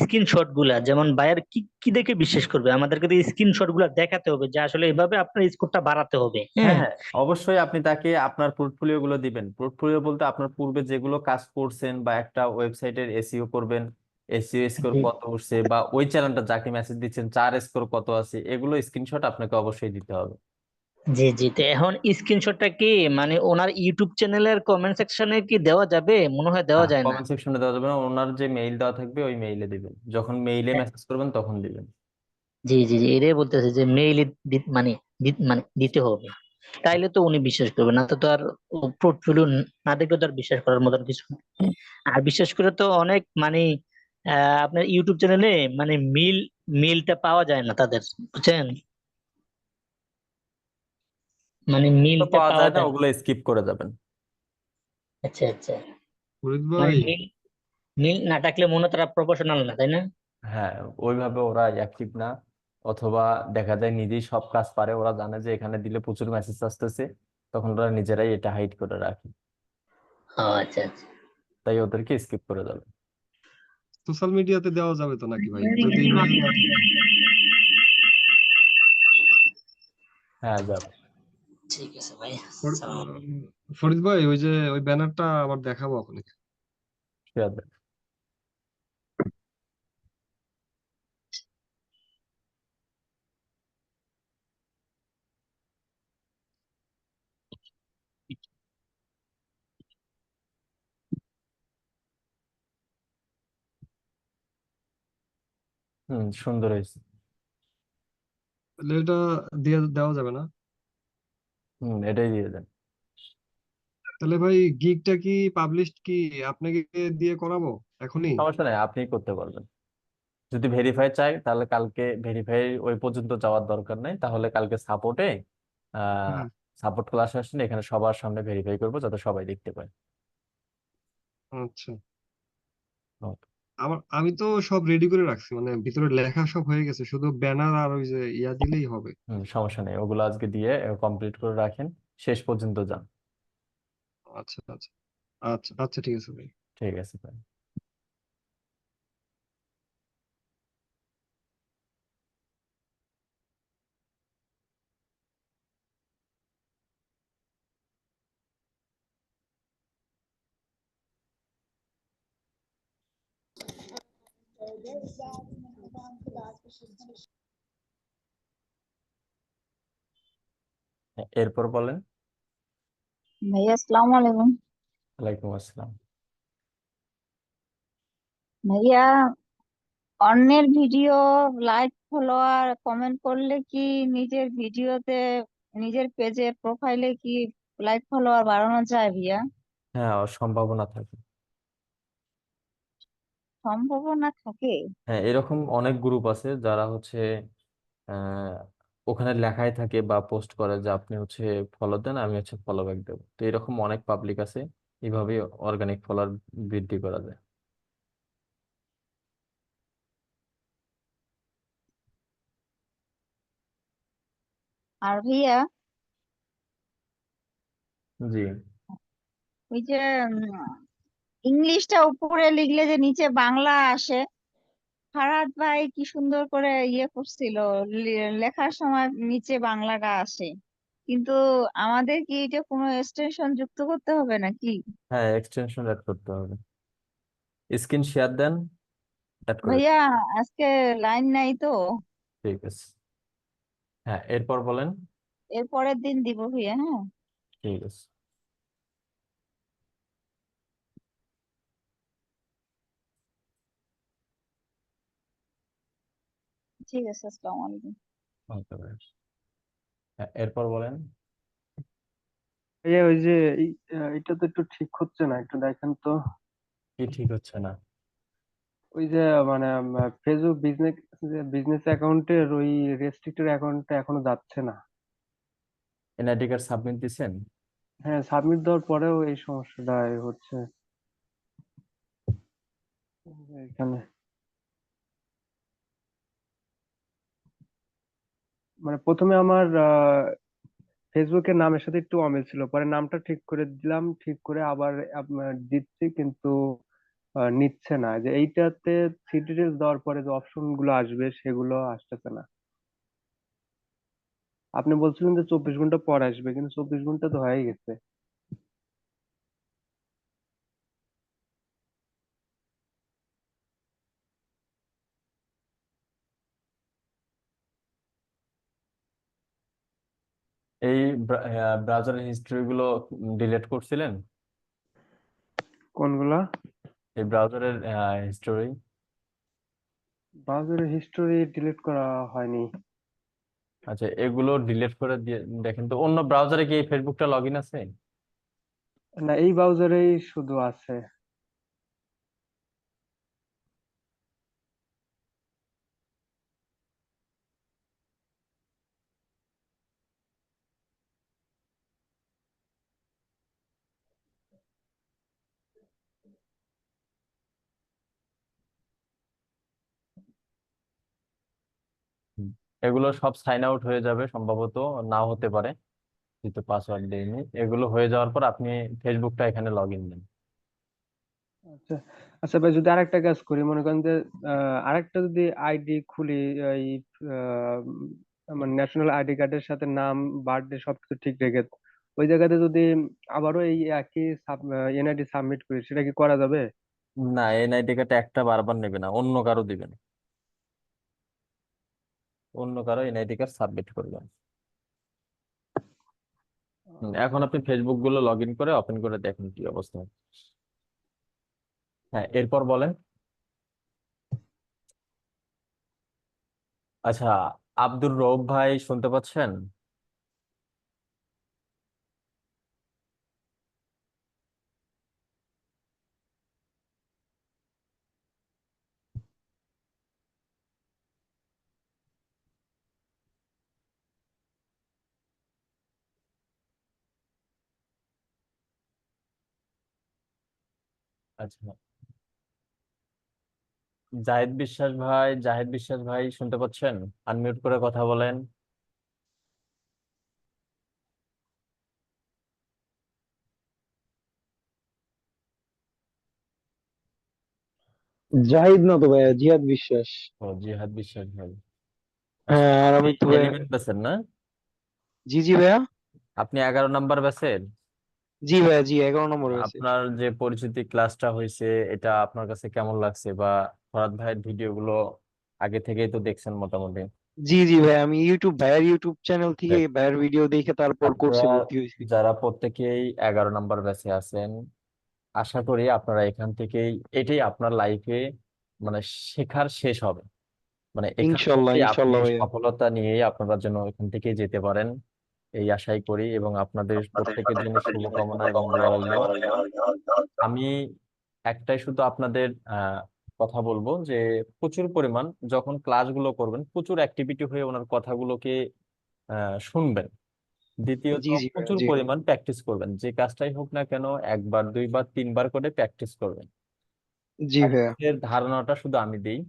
স্ক্রিনশট গুলা যেমন বায়ার কি কি দেখে বিশ্বাস করবে? আমাদেরকে তো স্ক্রিনশট গুলা দেখাতে হবে যে আসলে এভাবে আপনার স্কোরটা বাড়াতে হবে। হ্যাঁ হ্যাঁ, হ্যাঁ, অবশ্যই আপনি তাকে আপনার পোর্টফোলিও গুলো দিবেন। পোর্টফোলিও বলতে আপনার পূর্বে যেগুলো কাজ করছেন, বা একটা ওয়েবসাইটের এসইও করবেন, এসইও স্কোর জি কত উঠছে, বা ওই চ্যানেলটা যাকে মেসেজ দিচ্ছেন চার স্কোর কত আছে, এগুলো স্ক্রিনশট আপনাকে অবশ্যই দিতে হবে। জি জি। তো এখন স্ক্রিনশটটা কি মানে ওনার ইউটিউব চ্যানেলের কমেন্ট সেকশনে কি দেওয়া যাবে? মনে হয় দেওয়া হ্যাঁ, যায় না। কমেন্ট সেকশনে দেওয়া যাবে না, ওনার যে মেইল দেওয়া থাকবে ওই মেইলে দিবেন, যখন মেইলে হ্যাঁ, মেসেজ করবেন তখন দিবেন। জি জি জি, এটাই বলতেছে যে মেইলে মানে মানে দিতে হবে। তাইলে তো উনি বিশ্বাস করবে, না তো তো আর পোর্টফোলিও না দেখলে তো আর বিশ্বাস করার মতন কিছু না। আর বিশেষ করে তো অনেক মানে আপনার ইউটিউব চ্যানেলে মানে মিলটা পাওয়া যায় না তাদের, বুঝছেন? মানে তো মিলটা পাওয়া পাওয়া যায় না, যায় না। ওগুলো স্কিপ করে যাবেন। আচ্ছা আচ্ছা। ফরিদ মানে ভাই, মিল মিল না থাকলে মনে হয় তারা প্রফেশনাল না, তাই না? হ্যাঁ, ওইভাবে ওরা অ্যাক্টিভ না, অথবা দেখা যায় নিজেই সব কাজ পারে, ওরা জানে যে এখানে দিলে প্রচুর মেসেজ আসতেছে, তখন ওরা নিজেরাই এটা হাইড করে রাখে, ও আচ্ছা আচ্ছা। তাই ওদেরকে স্কিপ করে যাবে। সোশ্যাল মিডিয়াতে দেওয়া যাবে তো নাকি ভাই, যদি মেইল না থাকে? হ্যাঁ যাবে। ঠিক আছে ভাই। ফরিদ ভাই, ওই যে ওই ব্যানারটা আবার দেখাবো আপনাকে। ঠিক আছে। সুন্দর হয়েছে। তাহলে এটা দেওয়া যাবে না? এটাই দিয়ে দেন। তাহলে ভাই গিগটা কি পাবলিশ কি আপনাকে দিয়ে করাবো এখনই? সমস্যা নেই, আপনি করতে পারবেন। যদি ভেরিফাই চাই তাহলে কালকে, ভেরিফাই ওই পর্যন্ত যাওয়ার দরকার নেই, তাহলে কালকে সাপোর্টে হুম। সাপোর্ট ক্লাস আসেন, এখানে সবার সামনে ভেরিফাই করবো যাতে সবাই দেখতে পায়। আচ্ছা। Okay. আমি তো সব রেডি করে রাখছি, মানে ভিতরে লেখা সব হয়ে গেছে, শুধু ব্যানার আর ওই যে ইয়া দিলেই হবে। সমস্যা নেই, ওগুলো আজকে দিয়ে কমপ্লিট করে রাখেন, শেষ পর্যন্ত যান। আচ্ছা আচ্ছা আচ্ছা আচ্ছা, ঠিক আছে ভাই। ঠিক আছে ভাই। এরপর বলেন। ভাইয়া আসসালামু আলাইকুম। ওয়ালাইকুম আসসালাম। ভাইয়া, অন্যের ভিডিও লাইক ফলোয়ার কমেন্ট করলে কি নিজের ভিডিওতে, নিজের পেজে প্রোফাইলে কি লাইক ফলোয়ার বাড়ানো যায় ভাইয়া? হ্যাঁ, সম্ভাবনা থাকে। সম্ভাবনা থাকে? হ্যাঁ, এরকম অনেক গ্রুপ আছে যারা হচ্ছে আহ ওখানে লেখাই থাকে বা পোস্ট করে যে আপনি হচ্ছে ফলো দেন, আমি হচ্ছে ফলো ব্যাক দেবো। তো এরকম অনেক পাবলিক আছে, এইভাবে অর্গানিক ফলোয়ার বৃদ্ধি করা যায়। আর ভাইয়া, জি। ওই যে ইংলিশটা উপরে লিখলে যে নিচে বাংলা আসে, ফারাদ ভাই কি সুন্দর করে ইয়ে করছিল, লেখার সময় নিচে বাংলাটা আসে, কিন্তু আমাদের কি এটা কোনো এক্সটেনশন যুক্ত করতে হবে নাকি? হ্যাঁ, এক্সটেনশন অ্যাড করতে হবে। স্ক্রিন শেয়ার দেন, অ্যাড করে দিন। ভাইয়া আজকে লাইন নাই তো, ঠিক আছে। হ্যাঁ, এরপর বলেন। এর পরের দিন দিব ভাইয়া। হ্যাঁ, ঠিক আছে। ঠিক আছে, আসসালামু আলাইকুম। ওকে ভাই। হ্যাঁ, এরপর বলেন। ওই যে এটা তো একটু ঠিক হচ্ছে না, একটু দেখেন তো। কি ঠিক হচ্ছে না? ওই যে মানে ফেসবুক বিজনেস অ্যাকাউন্টের ওই রেস্ট্রিক্টেড অ্যাকাউন্টটা এখনো যাচ্ছে না। এনআইডি কার্ড সাবমিট দিছেন? হ্যাঁ, সাবমিট দেওয়ার পরেও এই সমস্যাটা হচ্ছে এখানে। মানে প্রথমে আমার ফেসবুকের নামের সাথে একটু অমিল ছিল, পরে নামটা ঠিক করে দিলাম, ঠিক করে আবার দিচ্ছি, কিন্তু নিচ্ছে না। যে এইটাতে থ্রি ডিটেলস দেওয়ার পরে যে অপশন গুলো আসবে সেগুলো আসতেছে না। আপনি বলছিলেন যে 24 ঘন্টা পর আসবে, কিন্তু 24 ঘন্টা তো হয়ে গেছে। এই ব্রাউজারের হিস্ট্রি গুলো ডিলিট করছিলেন? কোনগুলা? এই ব্রাউজারের হিস্টোরি। ব্রাউজারের হিস্টোরি ডিলিট করা হয়নি। আচ্ছা, এগুলো ডিলিট করে দিয়ে দেখেন তো, অন্য ব্রাউজারে কি এই ফেসবুকটা লগ ইন আছে? না, এই ব্রাউজারেই শুধু আছে। হুম। এগুলো সব সাইন আউট হয়ে যাবে সম্ভবত, নাও হতে পারে, যেহেতু পাসওয়ার্ড দেয়নি। এগুলো হয়ে যাওয়ার পর আপনি ফেসবুকটা এখানে লগ ইন দেন। আচ্ছা আচ্ছা ভাই, যদি আরেকটা কাজ করি, মনে করেন যে আরেকটা যদি আইডি খুলি, এই আমার ন্যাশনাল আইডি কার্ডের সাথে নাম, বার্থডে সবকিছু ঠিক রেখে, ওই জায়গাতে যদি আবারও এই একই এনআইডি সাবমিট করি, সেটা কি করা যাবে? না, এনআইডি কার্ড একটা বারবার নেবে না, অন্য কারো দিবেন, অন্য কারো এনআইডি কার্ড সাবমিট করবেন। এখন আপনি ফেসবুক গুলো লগ ইন করে ওপেন করে দেখেন কি অবস্থা। হ্যাঁ, এরপর বলেন। আচ্ছা, আব্দুর রউফ ভাই শুনতে পাচ্ছেন? আচ্ছা, জাহিদ বিশ্বাস ভাই শুনতে পাচ্ছেন? আনমিউট করে কথা বলেন। জাহিদ না তো ভাইয়া, জিহাদ বিশ্বাস। ও, জিহাদ বিশ্বাস ভাই। আচ্ছা, হ্যাঁ, আর আপনি আমি তো ভাইয়া। এলিমেন্ট বেচেন না? জি জি ভাইয়া। আপনি 11 নম্বর বেচেন? জি ভাইয়া, জি 11 নম্বর হয়েছে। আপনার যে পরিচিতি ক্লাসটা হয়েছে, এটা আপনার কাছে কেমন লাগছে? বা ফরাদ ভাইয়ের ভিডিও গুলো আগে থেকেই তো দেখছেন মোটামুটি। জি জি ভাইয়া, আমি ভাইয়ার ইউটিউব চ্যানেল থেকে দেখ, ভাইয়ার ভিডিও দেখে তারপর আপনারা কোর্সে ভর্তি হয়েছি। যারা প্রত্যেকেই 11 নম্বর ব্যাচে আছেন, আশা করি আপনারা এখান থেকেই, এটাই আপনার লাইফে মানে শেখার শেষ হবে। মানে এখান ইনশাল্লাহ থেকে আপনি ইনশাল্লাহ ভাইয়া। সফলতা নিয়েই আপনারা যেন এখান থেকে যেতে পারেন, এই আশাই করি। এবং আপনাদের প্রত্যেকের জন্য শুভকামনা এবং দোয়া রইল। আমি একটাই শুধু আপনাদের কথা বলবো যে প্রচুর পরিমাণ যখন ক্লাসগুলো করবেন, প্রচুর অ্যাক্টিভিটি হয়ে ওনার কথাগুলোকে শুনবেন। দ্বিতীয়ত, জি জি ভাইয়া, প্রচুর জি। পরিমাণ প্র্যাকটিস করবেন। যে কাজটাই হোক না কেন, একবার, দুইবার, তিনবার করে প্র্যাকটিস করবেন। জি ভাইয়া। প্র্যাকটিসের ধারণাটা শুধু আমি দিই।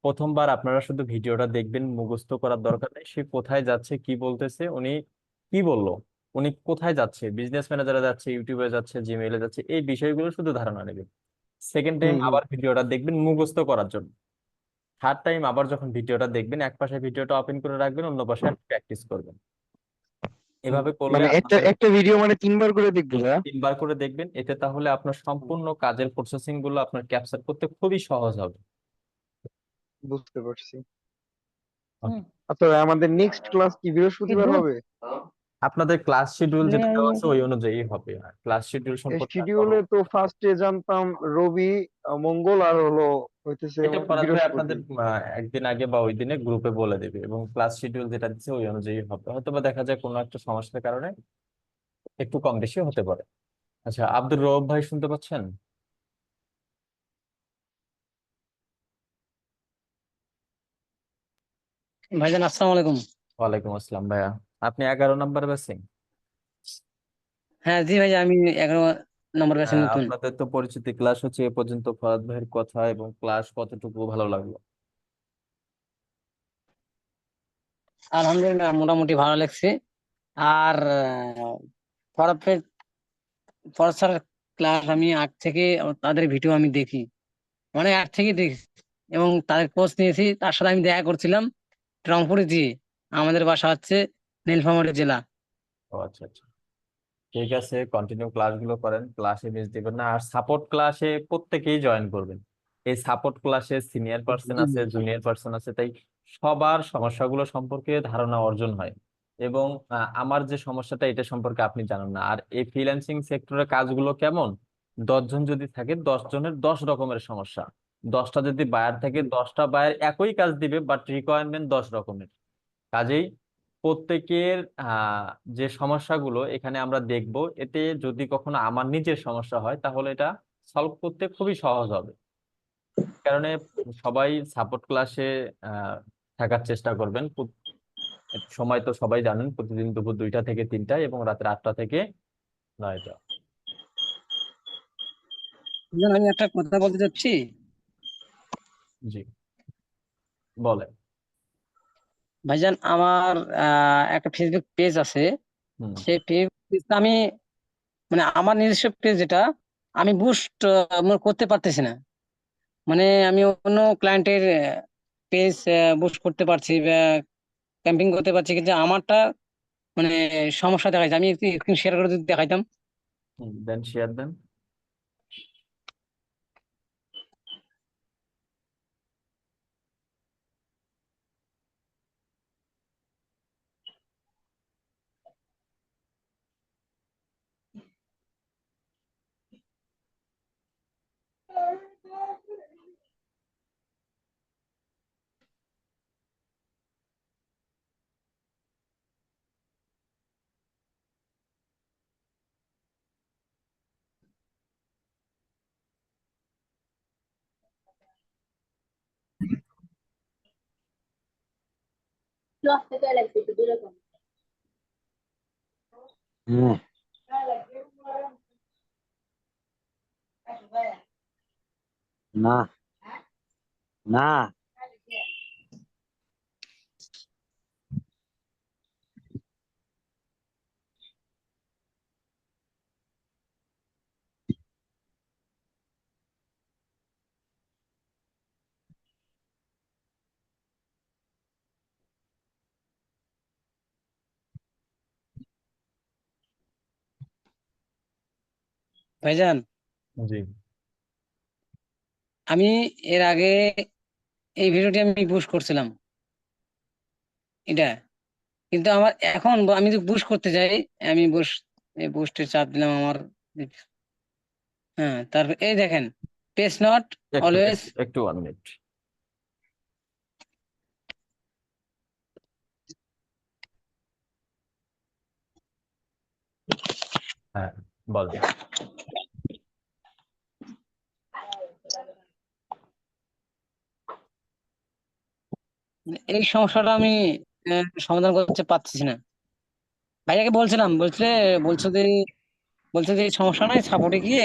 প্রথমবার আপনারা শুধু ভিডিওটা দেখবেন, মুখস্থ করার দরকার নেই। সে কোথায় যাচ্ছে, কি বলতেছে, উনি কি বললো, উনি কোথায় যাচ্ছে, বিজনেস ম্যানেজারে যাচ্ছে, ইউটিউবে যাচ্ছে, জিমেইলে যাচ্ছে, এই বিষয়গুলো শুধু ধারণা নেবেন। সেকেন্ড টাইম হুম হুম। আবার ভিডিওটা দেখবেন মুখস্থ করার জন্য। থার্ড টাইম আবার যখন ভিডিওটা দেখবেন, এক পাশে ভিডিওটা ওপেন করে রাখবেন, অন্য পাশে প্র্যাকটিস করবেন। এভাবে করলে মানে একটা আপনাদের একটা ভিডিও মানে 3বার করে দেখবো ভাইয়া? 3বার করে দেখবেন, এতে তাহলে আপনার সম্পূর্ণ কাজের প্রসেসিং গুলো আপনার ক্যাপচার করতে খুবই সহজ হবে। বুঝতে পারছি। Okay. আচ্ছা ভাই, আমাদের নেক্সট ক্লাস কি বৃহস্পতিবার হবে? আপনাদের ক্লাস শিডিউল যেটা দেওয়া আছে ওই অনুযায়ী হবে। ক্লাস শিডিউল সম্পর্কে আর কোনো, শিডিউলে তো ফার্স্টে জানতাম রবি, মঙ্গল আর হলো হইতেছে এটা ফরাদ ভাই বৃহস্পতি। আপনাদের একদিন আগে বা ওই দিনে গ্রুপে বলে দেবে, এবং ক্লাস শিডিউল যেটা দিচ্ছে ওই অনুযায়ী হবে। হয়তো বা দেখা যায় কোনো একটা সমস্যার কারণে একটু কম বেশি হতে পারে। আচ্ছা, আব্দুর রউফ ভাই শুনতে পাচ্ছেন? ভাইজান আসসালামু আলাইকুম। ওয়ালাইকুম আসসালাম ভাইয়া। আপনি 11 নম্বর ব্যাচে? হ্যাঁ জি ভাইয়া, আমি 11 নম্বর ব্যাচের নতুন। আপনাদের তো পরিচিতি ক্লাস হচ্ছে এ পর্যন্ত। ফরাদ ভাইয়ের কথা এবং ক্লাস কতটুকু ভালো লাগলো? আলহামদুলিল্লাহ, মোটামুটি ভালো লাগছে। আর ফরাদ ভাই- ফরাদ স্যারের ক্লাস আমি আগ থেকে তাদের ভিডিও আমি দেখি, অনেক আগ থেকে দেখি, এবং তাদের কোর্স নিয়েছি। তার সাথে আমি দেখা করছিলাম রংপুরে। জি, আমাদের বাসা হচ্ছে নীলফামারী জেলা। ও আচ্ছা আচ্ছা, ঠিক আছে। কন্টিনিউ ক্লাসগুলো করেন, ক্লাসে মিস দিবেন না। আর সাপোর্ট ক্লাসে প্রত্যেকেই জয়েন করবেন। এই সাপোর্ট ক্লাসে সিনিয়র পার্সন আছে, জুনিয়র পার্সন আছে, তাই সবার সমস্যাগুলো সম্পর্কে ধারণা অর্জন হয়। এবং আমার যে সমস্যাটা, এটা সম্পর্কে আপনি জানেন না। আর এই ফ্রিল্যান্সিং সেক্টরের কাজগুলো কেমন, 10 জন যদি থাকে, 10 জনের 10 রকমের সমস্যা। 10টা যদি বায়ার থাকে, 10টা বায়ার একই কাজ দিবে, বাট রিকোয়ারমেন্ট 10 রকমের। কাজেই প্রত্যেকের যে সমস্যাগুলো এখানে আমরা দেখব, এতে যদি কখনো আমার নিজের সমস্যা হয়, তাহলে এটা সলভ করতে খুবই সহজ হবে। কারণে সবাই সাপোর্ট ক্লাসে থাকার চেষ্টা করবেন। সময় তো সবাই জানেন, প্রতিদিন দুপুর 2টা থেকে 3টা এবং রাতের 8টা থেকে 9টা। ভাইজান, আমি একটা কথা বলতে চাচ্ছি। জি, বলেন। ভাইজান, আমার একটা ফেসবুক পেজ আছে। হুম। সেই পেজ আমি, মানে আমার নিজস্ব পেজ, যেটা আমি বুস্ট করতে পারতেছি না। মানে আমি অন্য ক্লায়েন্টের পেজ বুস্ট করতে পারছি বা ক্যাম্পিং করতে পারছি, কিন্তু আমারটা মানে সমস্যা দেখাচ্ছে। আমি একটু স্ক্রিন শেয়ার করে যদি দেখাইতাম। দেন, শেয়ার দেন। হুম, না না ভাইজান, জি আমি এর আগে এই ভিডিওটি আমি পুশ করছিলাম এটা, কিন্তু আমার এখন আমি যদি পুশ করতে যাই, আমি বুস্টে চাপ দিলাম আমার। হ্যাঁ, তারপর এই দেখেন, পেজ নট একটু অলওয়েজ। একটু একটু 1 মিনিট। হ্যাঁ, বলেন। এই সমস্যাটা আমি সমাধান করতে পারতেছি না। ভাইয়াকে বলছিলাম, বলছে যে এই সমস্যা নাই, সাপোর্টে গিয়ে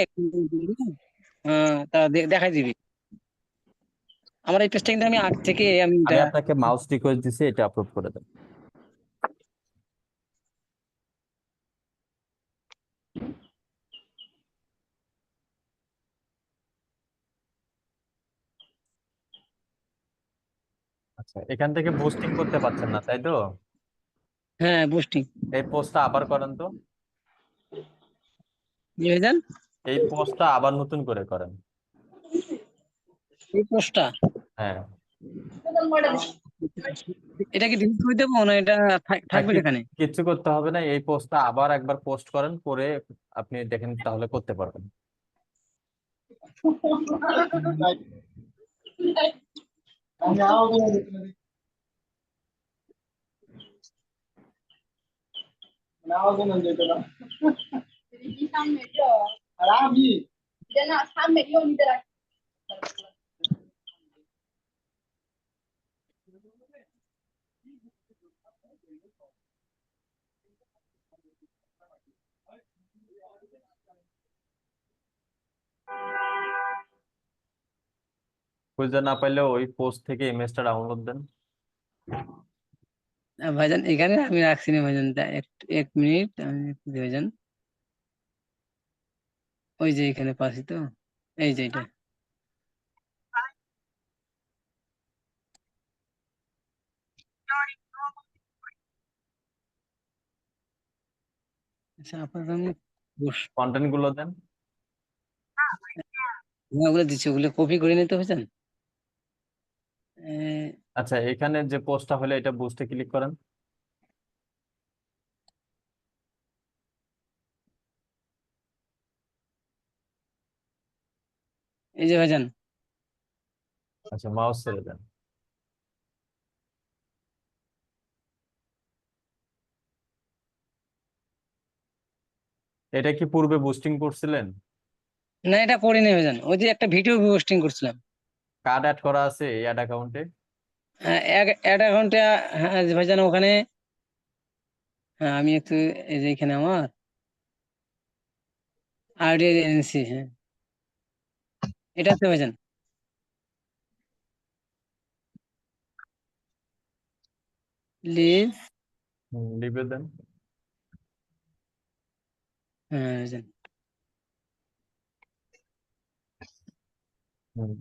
দেখাই দিবি। আমার এই পেজটা কিন্তু আমি আগ থেকে আমি আমি আপনাকে মাউস রিকোয়েস্ট দিছি, এটা আপলোড করে দেন। আচ্ছা, এখান থেকে বুস্টিং করতে পারছেন না, তাই তো? হ্যাঁ, বুস্টিং। এই পোস্টটা আবার করেন তো। ভাইজান, এই পোস্টটা আবার নতুন করে করেন। এই পোস্টটা হ্যাঁ, এটা কি ডিলিট করে দেবো না এটা হ্যাঁ, থাকবে এখানে? কিচ্ছু করতে হবে না, এই পোস্টটা আবার একবার পোস্ট করেন, করে আপনি দেখেন তাহলে করতে পারবেন। খুঁজে না পাইলে ওই পোস্ট থেকে ইমেজটা ডাউনলোড দেন। ভাইজান, এখানে আমি রাখছি না ভাইজান, এক মিনিট, আমি একটু ভাইজান, ওই যে এখানে পাচ্ছি তো, এই যে এটা। আচ্ছা, আপনার আমি কন্টেন্ট গুলো দেন। ওগুলো দিচ্ছি, ওগুলো কপি করে নিতে ভাইজান। আচ্ছা, এখানে যে পোস্টটা হলো এটা বুস্টে ক্লিক করেন। এই যে ভাইজান, আচ্ছা, মাউস ছেড়ে দেন। এটা কি পূর্বে বুস্টিং করছিলেন? না এটা করিনি ভাইজান, ওই যে একটা ভিডিও পোস্টিং করছিলাম। কার্ড অ্যাড করা আছে এই অ্যাড অ্যাকাউন্টে? অ্যাড অ্যাকাউন্টে। হ্যাঁ ভাইজান, ওখানে হ্যাঁ আমি একটু, এই যে এখানে আমার আইডিয়া এজেন্সি, হ্যাঁ এটাতে ভাইজান লিভ। লিখে দেন। হ্যাঁ ভাইজান,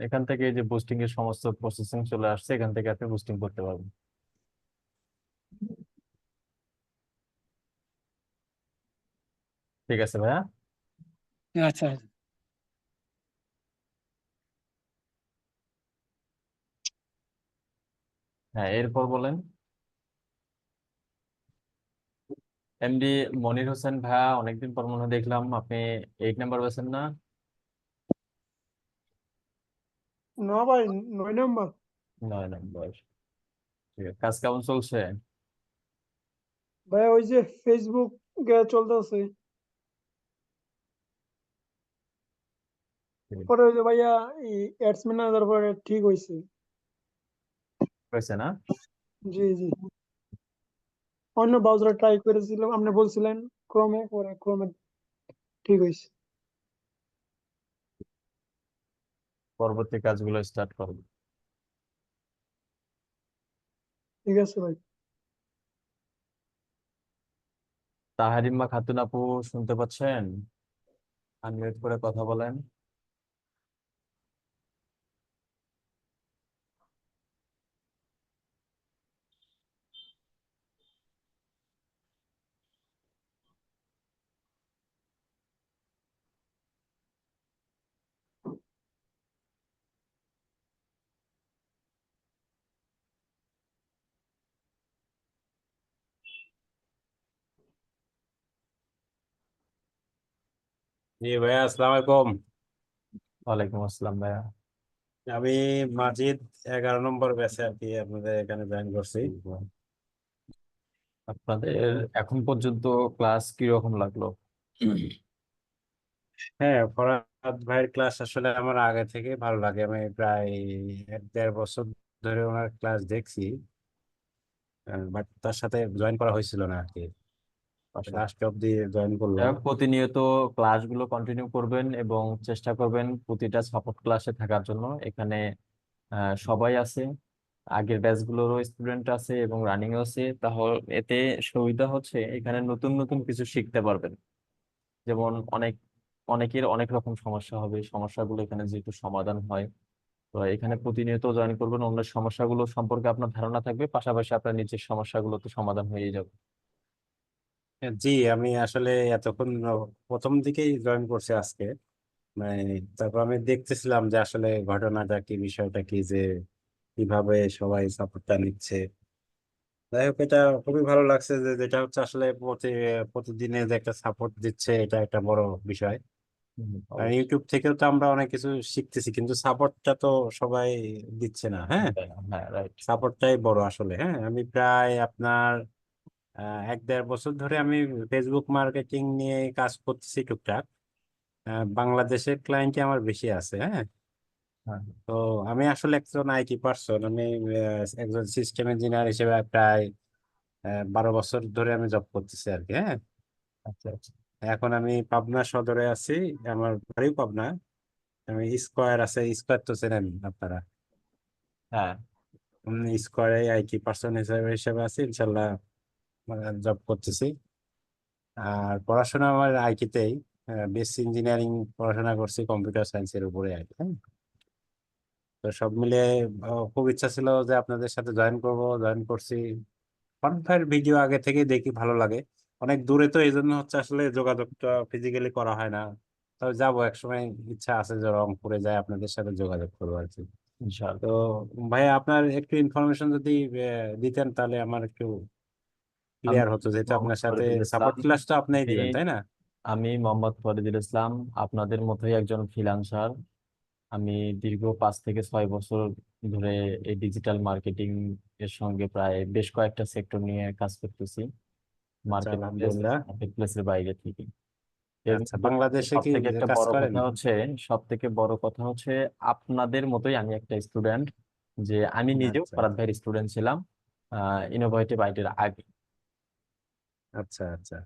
এখান থেকে এই যে বুস্টিং এর সমস্ত প্রসেসিং চলে আসছে, এখান থেকে আপনি বুস্টিং করতে পারবেন। ঠিক আছে ভাইয়া। আচ্ছা। হ্যাঁ, এরপর বলেন। এমডি মনির হোসেন ভাইয়া, অনেকদিন পর মনে হয় দেখলাম, আপনি 8 নাম্বার বেছেন না? না ভাই, 9 নাম্বার। 9 নাম্বার। ঠিক আছে, কাজ কেমন চলছে? ভাই ওই যে ফেসবুক চলতেছে, পরে ওই যে ভাইয়া অ্যাডস ম্যানেজার পরে ঠিক হয়েছে। হয়েছে না? জি জি। অন্য ব্রাউজারে ট্রাই করেছিলাম, আপনি বলছিলেন ক্রোমে, পরে ক্রোমে ঠিক হয়েছে। পরবর্তী কাজগুলো স্টার্ট করবো। ঠিক আছে ভাই। তাহারিমা খাতুন আপু, শুনতে পাচ্ছেন? আনমিউট করে কথা বলেন। জি ভাইয়া, আসসালামু আলাইকুম। ওয়ালাইকুম আসসালাম ভাইয়া। আমি মাজিদ, 11 নম্বর ব্যাচে আর কি আপনাদের এখানে জয়েন করছি। আপনাদের এখন পর্যন্ত ক্লাস কিরকম লাগলো? হ্যাঁ, ফরহাদ ভাইয়ের ক্লাস আসলে আমার আগে থেকে ভালো লাগে। আমি প্রায় 1-1.5 বছর ধরে ওনার ক্লাস দেখছি, বাট তার সাথে জয়েন করা হয়েছিল না আর কি। লাস্ট অব্দি জয়েন করলাম। প্রতিনিয়ত ক্লাসগুলো কন্টিনিউ করবেন এবং চেষ্টা করবেন প্রতিটা সাপোর্ট ক্লাসে থাকার জন্য। এখানে সবাই আছে, আগের ব্যাচগুলোরও স্টুডেন্ট আছে এবং রানিং আছে। তাহলে এতে সুবিধা হচ্ছে এখানে নতুন নতুন কিছু শিখতে পারবেন। যেমন অনেকের অনেক রকম সমস্যা হবে, সমস্যাগুলো এখানে যেহেতু সমাধান হয়, তো এখানে প্রতিনিয়ত জয়েন করবেন, অন্য সমস্যাগুলো সম্পর্কে আপনার ধারণা থাকবে, পাশাপাশি আপনার নিজের সমস্যাগুলো তো সমাধান হয়ে যাবে। জি, আমি আসলে এতক্ষণ প্রথম দিকেই জয়েন করছি আজকে, মানে তারপর আমি দেখতেছিলাম যে আসলে ঘটনাটা কি, বিষয়টা কি, যে কিভাবে সবাই সাপোর্টটা নিচ্ছে। যাই হোক, এটা খুবই ভালো লাগছে যে যেটা হচ্ছে আসলে প্রতিদিনে যে একটা সাপোর্ট দিচ্ছে, এটা একটা বড় বিষয়। আর অবশ্যই। ইউটিউব থেকেও তো আমরা অনেক কিছু শিখতেছি, কিন্তু সাপোর্টটা তো সবাই দিচ্ছে না। হ্যাঁ, হ্যাঁ, রাইট। সাপোর্টটাই বড় আসলে। হ্যাঁ, আমি প্রায় আপনার 1-1.5 বছর ধরে আমি ফেসবুক মার্কেটিং নিয়ে কাজ করতেছি টুকটাক। বাংলাদেশের ক্লায়েন্টই আমার বেশি আছে। হ্যাঁ, হ্যাঁ, তো আমি আসলে একজন আইটি পার্সন। আমি একজন সিস্টেম ইঞ্জিনিয়ার হিসেবে প্রায় 12 বছর ধরে আমি জব করতেছি আর কি। হ্যাঁ, আচ্ছা আচ্ছা। এখন আমি পাবনা সদরে আছি, আমার বাড়িও পাবনা। আমি স্কয়ার আছে, স্কয়ার তো চেনেন আপনারা। হ্যাঁ, স্কয়ারে আইটি পার্সন হিসেবে আছি, ইনশাল্লাহ জব করতেছি। আর পড়াশোনা আমার আইটিতেই, বেসিক ইঞ্জিনিয়ারিং পড়াশোনা করছি কম্পিউটার সায়েন্সের উপরে আর কি। হ্যাঁ, তো সব মিলে খুব ইচ্ছা ছিল যে আপনাদের সাথে জয়েন করছি। কনফারেন্স ভিডিও আগে থেকে দেখি, ভালো লাগে। অনেক দূরে তো, এই জন্য হচ্ছে আসলে যোগাযোগটা ফিজিক্যালি করা হয় না। তবে যাবো একসময়, ইচ্ছা আছে যে রংপুরে যাই আপনাদের সাথে যোগাযোগ করবো আর কি। ইনশাআল্লাহ। তো ভাইয়া, আপনার একটু ইনফরমেশন যদি দিতেন তাহলে আমার একটু আমি ক্লিয়ার হতো, যেহেতু মোহাম্মদ আপনার সাথে ফরিদুল ইসলাম। সাপোর্ট ক্লাস তো আপনিই আমি দিবেন, তাই না? আমি মোহাম্মদ ফরিদুল ইসলাম, আপনাদের মতোই একজন ফ্রিল্যান্সার। আমি দীর্ঘ 5 থেকে 6 বছর ধরে এই ডিজিটাল মার্কেটিং এর সঙ্গে প্রায় বেশ কয়েকটা সেক্টর নিয়ে কাজ করতেছি, আচ্ছা, মার্কেট প্লেস, আলহামদুলিল্লাহ। মার্কেট প্লেসের বাইরে থেকে। এর আচ্ছা, মধ্যে বাংলাদেশে সব কি থেকে একটা কাজ বড় করেন? কথা হচ্ছে সব থেকে বড় কথা হচ্ছে আপনাদের মতোই আমি একটা স্টুডেন্ট, যে আমি নিজেও আচ্ছা, ফরাদ ভাইয়ের স্টুডেন্ট ছিলাম ইনোভেটিভ আইটির আগে। আচ্ছা, আচ্ছা।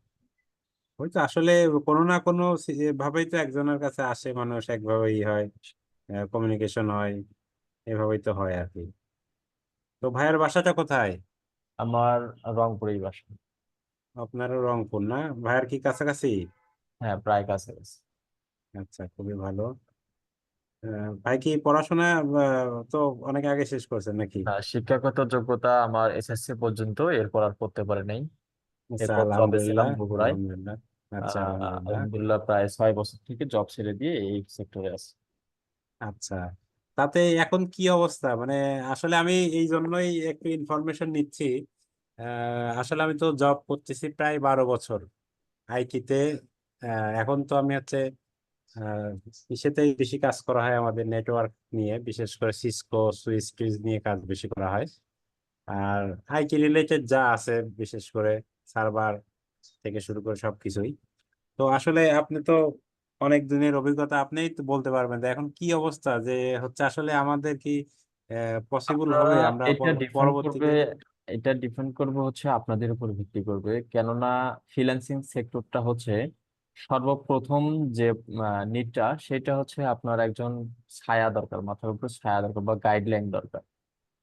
ওই তো আসলে কোনো না কোনো ভাবেই তো একজনের কাছে আসে মানুষ, একভাবেই হয়, কমিউনিকেশন হয়, এভাবেই তো হয় আর কি। তো ভাইয়ের বাসাটা কোথায়? আমার রংপুরেই বাসা। আপনারও রংপুর না? ভাইয়ের কি কাছাকাছি? হ্যাঁ, প্রায় কাছাকাছি। আচ্ছা, খুবই ভালো। ভাই কি পড়াশোনা তো অনেক আগে শেষ করছেন নাকি? শিক্ষাগত যোগ্যতা আমার এসএসসি পর্যন্ত, এরপর আর করতে পারি নাই। আচ্ছা, এরপর জবে ছিলাম আলহামদুলিল্লাহ, বগুড়ায়। আলহামদুলিল্লাহ। আচ্ছা, আলহামদুলিল্লাহ। আলহামদুলিল্লাহ প্রায় 6 বছর থেকে জব ছেড়ে দিয়ে এই সেক্টরে আছি। আচ্ছা, তাতে এখন কি অবস্থা? মানে আসলে আমি এই জন্যই একটু ইনফরমেশন নিচ্ছি। আসলে আমি তো জব করতেছি প্রায় 12 বছর আইটিতে। এখন তো আমি হচ্ছে ইসেতেই বেশি কাজ করা হয়, আমাদের নেটওয়ার্ক নিয়ে, বিশেষ করে সিসকো সুইচ টুইচ নিয়ে কাজ বেশি করা হয়। আর আইটি রিলেটেড যা আছে, বিশেষ করে সার্ভার থেকে শুরু করে সবকিছুই। তো আসলে আপনি তো অনেক দিনের অভিজ্ঞতা, আপনিই তো বলতে পারবেন যে এখন কি অবস্থা, যে হচ্ছে আসলে আমাদের কি পসিবল আপনারা হবে আমরা এটা ডিপেন্ড করবে পরবর্তীতে? এটা ডিপেন্ড করবে হচ্ছে আপনাদের উপর ভিত্তি করবে, কেননা ফ্রিল্যান্সিং সেক্টরটা হচ্ছে সর্বপ্রথম যে নিডটা সেটা হচ্ছে আপনার একজন ছায়া দরকার, মাথার উপর ছায়া দরকার বা গাইডলাইন দরকার।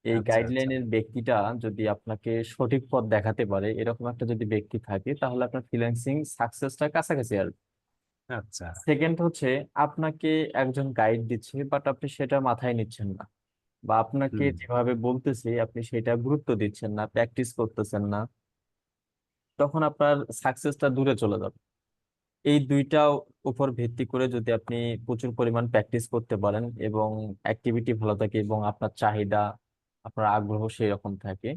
এই আচ্ছা আচ্ছা গাইডলাইনের ব্যক্তিটা যদি আপনাকে সঠিক পথ দেখাতে পারে, এরকম একটা যদি ব্যক্তি থাকে, তাহলে আপনার ফ্রিল্যান্সিং সাকসেসটা কাছাকাছি আসবে। আচ্ছা সেকেন্ড হচ্ছে আপনাকে একজন গাইড দিচ্ছে বাট আপনি সেটা মাথায় নিচ্ছেন না, বা আপনাকে হুম যেভাবে বলতেছে আপনি সেটা গুরুত্ব দিচ্ছেন না, প্র্যাকটিস করতেছেন না, তখন আপনার সাকসেসটা দূরে চলে যাবে। এই দুইটা উপর ভিত্তি করে যদি আপনি প্রচুর পরিমাণ প্র্যাকটিস করতে পারেন এবং অ্যাক্টিভিটি ভালো থাকে এবং আপনার চাহিদা, আপনার আগ্রহ সেই রকম থাকে,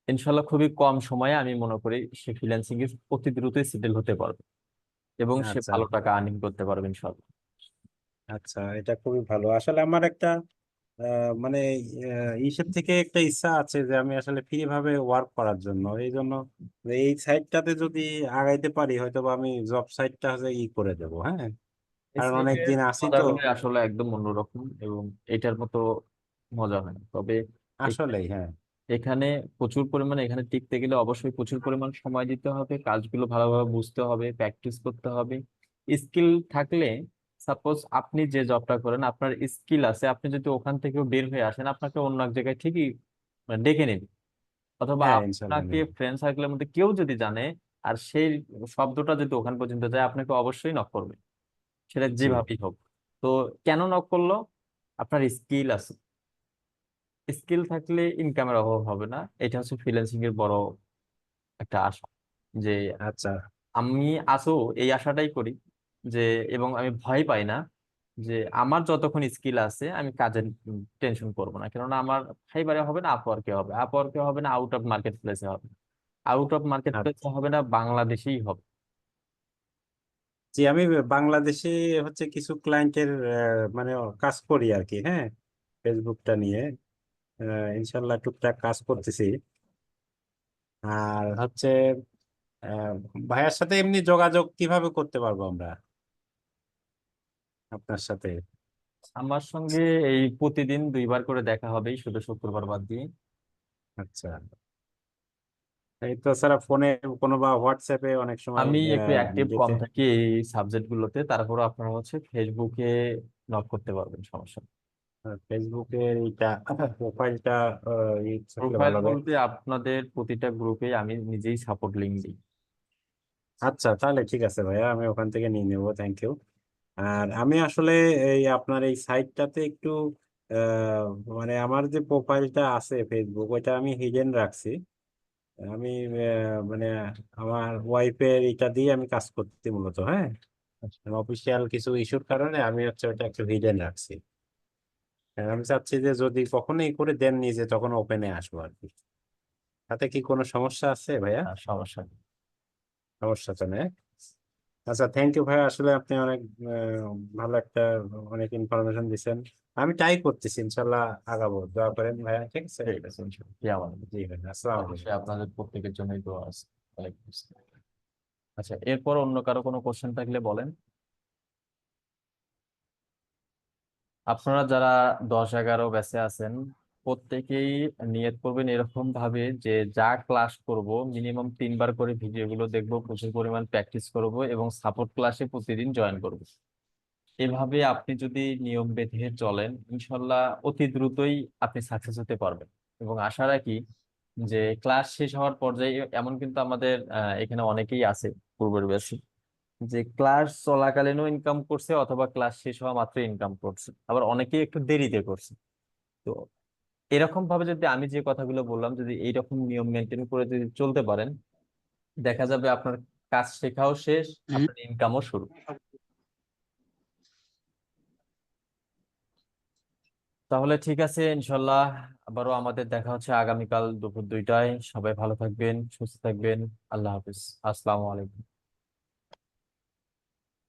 ইনশাল্লাহ খুবই কম সময়ে আমি মনে করি সে ফ্রিল্যান্সিং এ অতি দ্রুতই সেটেল হতে পারবে এবং সে আচ্ছা ভালো টাকা আর্নিং করতে পারবে ইনশাল্লাহ। আচ্ছা, এটা খুবই ভালো। আসলে আমার একটা মানে ইসের থেকে একটা ইচ্ছা আছে যে আমি আসলে ফ্রি ভাবে ওয়ার্ক করার জন্য, এই জন্য এই সাইটটাতে যদি আগাইতে পারি হয়তো বা আমি জব সাইটটা হচ্ছে করে দেবো, হ্যাঁ, কারণ এসএফ অনেক এর দিন আছি তো। মজাগুলো আসলে একদম অন্যরকম এবং এটার মতো মজা হয় না। তবে আসলেই হ্যাঁ। এখানে প্রচুর পরিমাণে, এখানে টিকতে গেলে অবশ্যই প্রচুর পরিমাণ সময় দিতে হবে, কাজগুলো ভালোভাবে বুঝতে হবে, প্র্যাকটিস করতে হবে। স্কিল থাকলে, সাপোজ আপনি যে জবটা করেন আপনার স্কিল আছে, আপনি যদি ওখান থেকেও বের হয়ে আসেন আপনাকে অন্য এক জায়গায় ঠিকই মানে ডেকে নেবে, অথবা হ্যাঁ ইনশাল্লাহ আপনাকে নেব। ফ্রেন্ড সার্কেলের মধ্যে কেউ যদি জানে আর সেই শব্দটা যদি ওখান পর্যন্ত যায় আপনাকে অবশ্যই নক করবে, সেটা জি যেভাবেই হোক। তো কেন নক করলো? আপনার স্কিল আছে, স্কিল থাকলে ইনকামের অভাব হবে না। এটা হচ্ছে ফ্রিল্যান্সিং এর বড় একটা আশা, যে আচ্ছা আমি আসো এই আশাটাই করি যে, এবং আমি ভয় পাই না যে আমার যতক্ষণ স্কিল আছে আমি কাজের টেনশন করব না, কেননা আমার ফাইবারে হবে না, আপওয়ার্কে হবে, আপওয়ার্কে হবে না, আউট অফ মার্কেট প্লেসে হবে, আউট অফ মার্কেট প্লেসে আচ্ছা। হবে না, বাংলাদেশেই হবে। জি, আমি বাংলাদেশে হচ্ছে কিছু ক্লায়েন্টের মানে কাজ করি আর কি, হ্যাঁ, ফেসবুকটা নিয়ে ইনশাল্লাহ টুকটাক কাজ করতেছি। আর হচ্ছে আহ, ভাইয়ার সাথে এমনি যোগাযোগ কিভাবে করতে পারবো আমরা আপনার সাথে? আমার সঙ্গে এই প্রতিদিন 2বার করে দেখা হবে, শুধু শুক্রবার বাদ দিয়ে। আচ্ছা, এই তো স্যার ফোনে কোনো বা হোয়াটসঅ্যাপে অনেক সময় আমি একটু অ্যাক্টিভ কম যেতে থাকি এই সাবজেক্ট গুলোতে, তারপরে আপনারা হচ্ছে ফেসবুকে নক করতে পারবেন, সমস্যা নেই। ফেসবুকে এইটা প্রোফাইলটা থাকলে প্রোফাইল ভালো হবে। বলতে আপনাদের প্রতিটা গ্রুপে আমি নিজেই সাপোর্ট লিংক দিই। আচ্ছা তাহলে ঠিক আছে ভাইয়া, আমি ওখান থেকে নিয়ে নেবো, থ্যাংক ইউ। আর আমি আসলে এই আপনার এই সাইটটাতে একটু আহ, মানে আমার যে প্রোফাইলটা আছে ফেসবুক ওইটা আমি হিডেন রাখছি। আমি মানে আমার ওয়াইফের এটা দিয়ে আমি কাজ করতে মূলত, হ্যাঁ, অফিসিয়াল কিছু ইস্যুর কারণে আমি হচ্ছে ওটা একটু হিডেন রাখছি। আমি চাচ্ছি যে যদি কখনোই করে দেন নিজে তখন ওপেনে আসবো আর কি। তাতে কি কোনো সমস্যা আছে ভাইয়া? সমস্যা নেই। সমস্যা তো নেই। আচ্ছা, থ্যাংক ইউ ভাইয়া, আসলে আপনি অনেক ভালো একটা অনেক ইনফরমেশন দিচ্ছেন। আমি ট্রাই করতেছি, ইনশাল্লাহ আগাবো, দোয়া করেন ভাইয়া, ঠিক আছে? ঠিক আছে, ইনশাআল্লাহ। জি, আমাদের জি ভাইয়া, আসসালামু অবশ্যই আলাইকুম। আপনাদের প্রত্যেকের জন্যই দোয়া আছে। ওয়ালাইকুম আসসালাম। আচ্ছা, এরপর অন্য কারো কোনো কোশ্চেন থাকলে বলেন। আপনারা যারা 10-11 ব্যাচে আছেন প্রত্যেকেই নিয়ত করবেন এরকম ভাবে যে যা ক্লাস করব মিনিমাম 3বার করে ভিডিওগুলো দেখবো, প্রচুর পরিমাণ প্র্যাকটিস করব এবং সাপোর্ট ক্লাসে প্রতিদিন জয়েন করব। এভাবে আপনি যদি নিয়ম বেঁধে চলেন ইনশাল্লাহ অতি দ্রুতই আপনি সাকসেস হতে পারবেন। এবং আশা রাখি যে ক্লাস শেষ হওয়ার পর্যায়ে, এমন কিন্তু আমাদের এখানে অনেকেই আছে পূর্বের ব্যাচে, যে ক্লাস চলাকালীনও ইনকাম করছে অথবা ক্লাস শেষ হওয়া মাত্র ইনকাম করছে, আবার অনেকেই একটু দেরিতে করছে। তো এরকম ভাবে যদি আমি যে কথাগুলো বললাম যদি এইরকম নিয়ম মেনটেন করে যদি চলতে পারেন, দেখা যাবে আপনার কাজ শেখাও শেষ, আপনার ইনকামও শুরু। তাহলে ঠিক আছে, ইনশাল্লাহ আবারও আমাদের দেখা হচ্ছে আগামীকাল দুপুর 2টায়। সবাই ভালো থাকবেন, সুস্থ থাকবেন। আল্লাহ হাফিজ, আসসালামু আলাইকুম।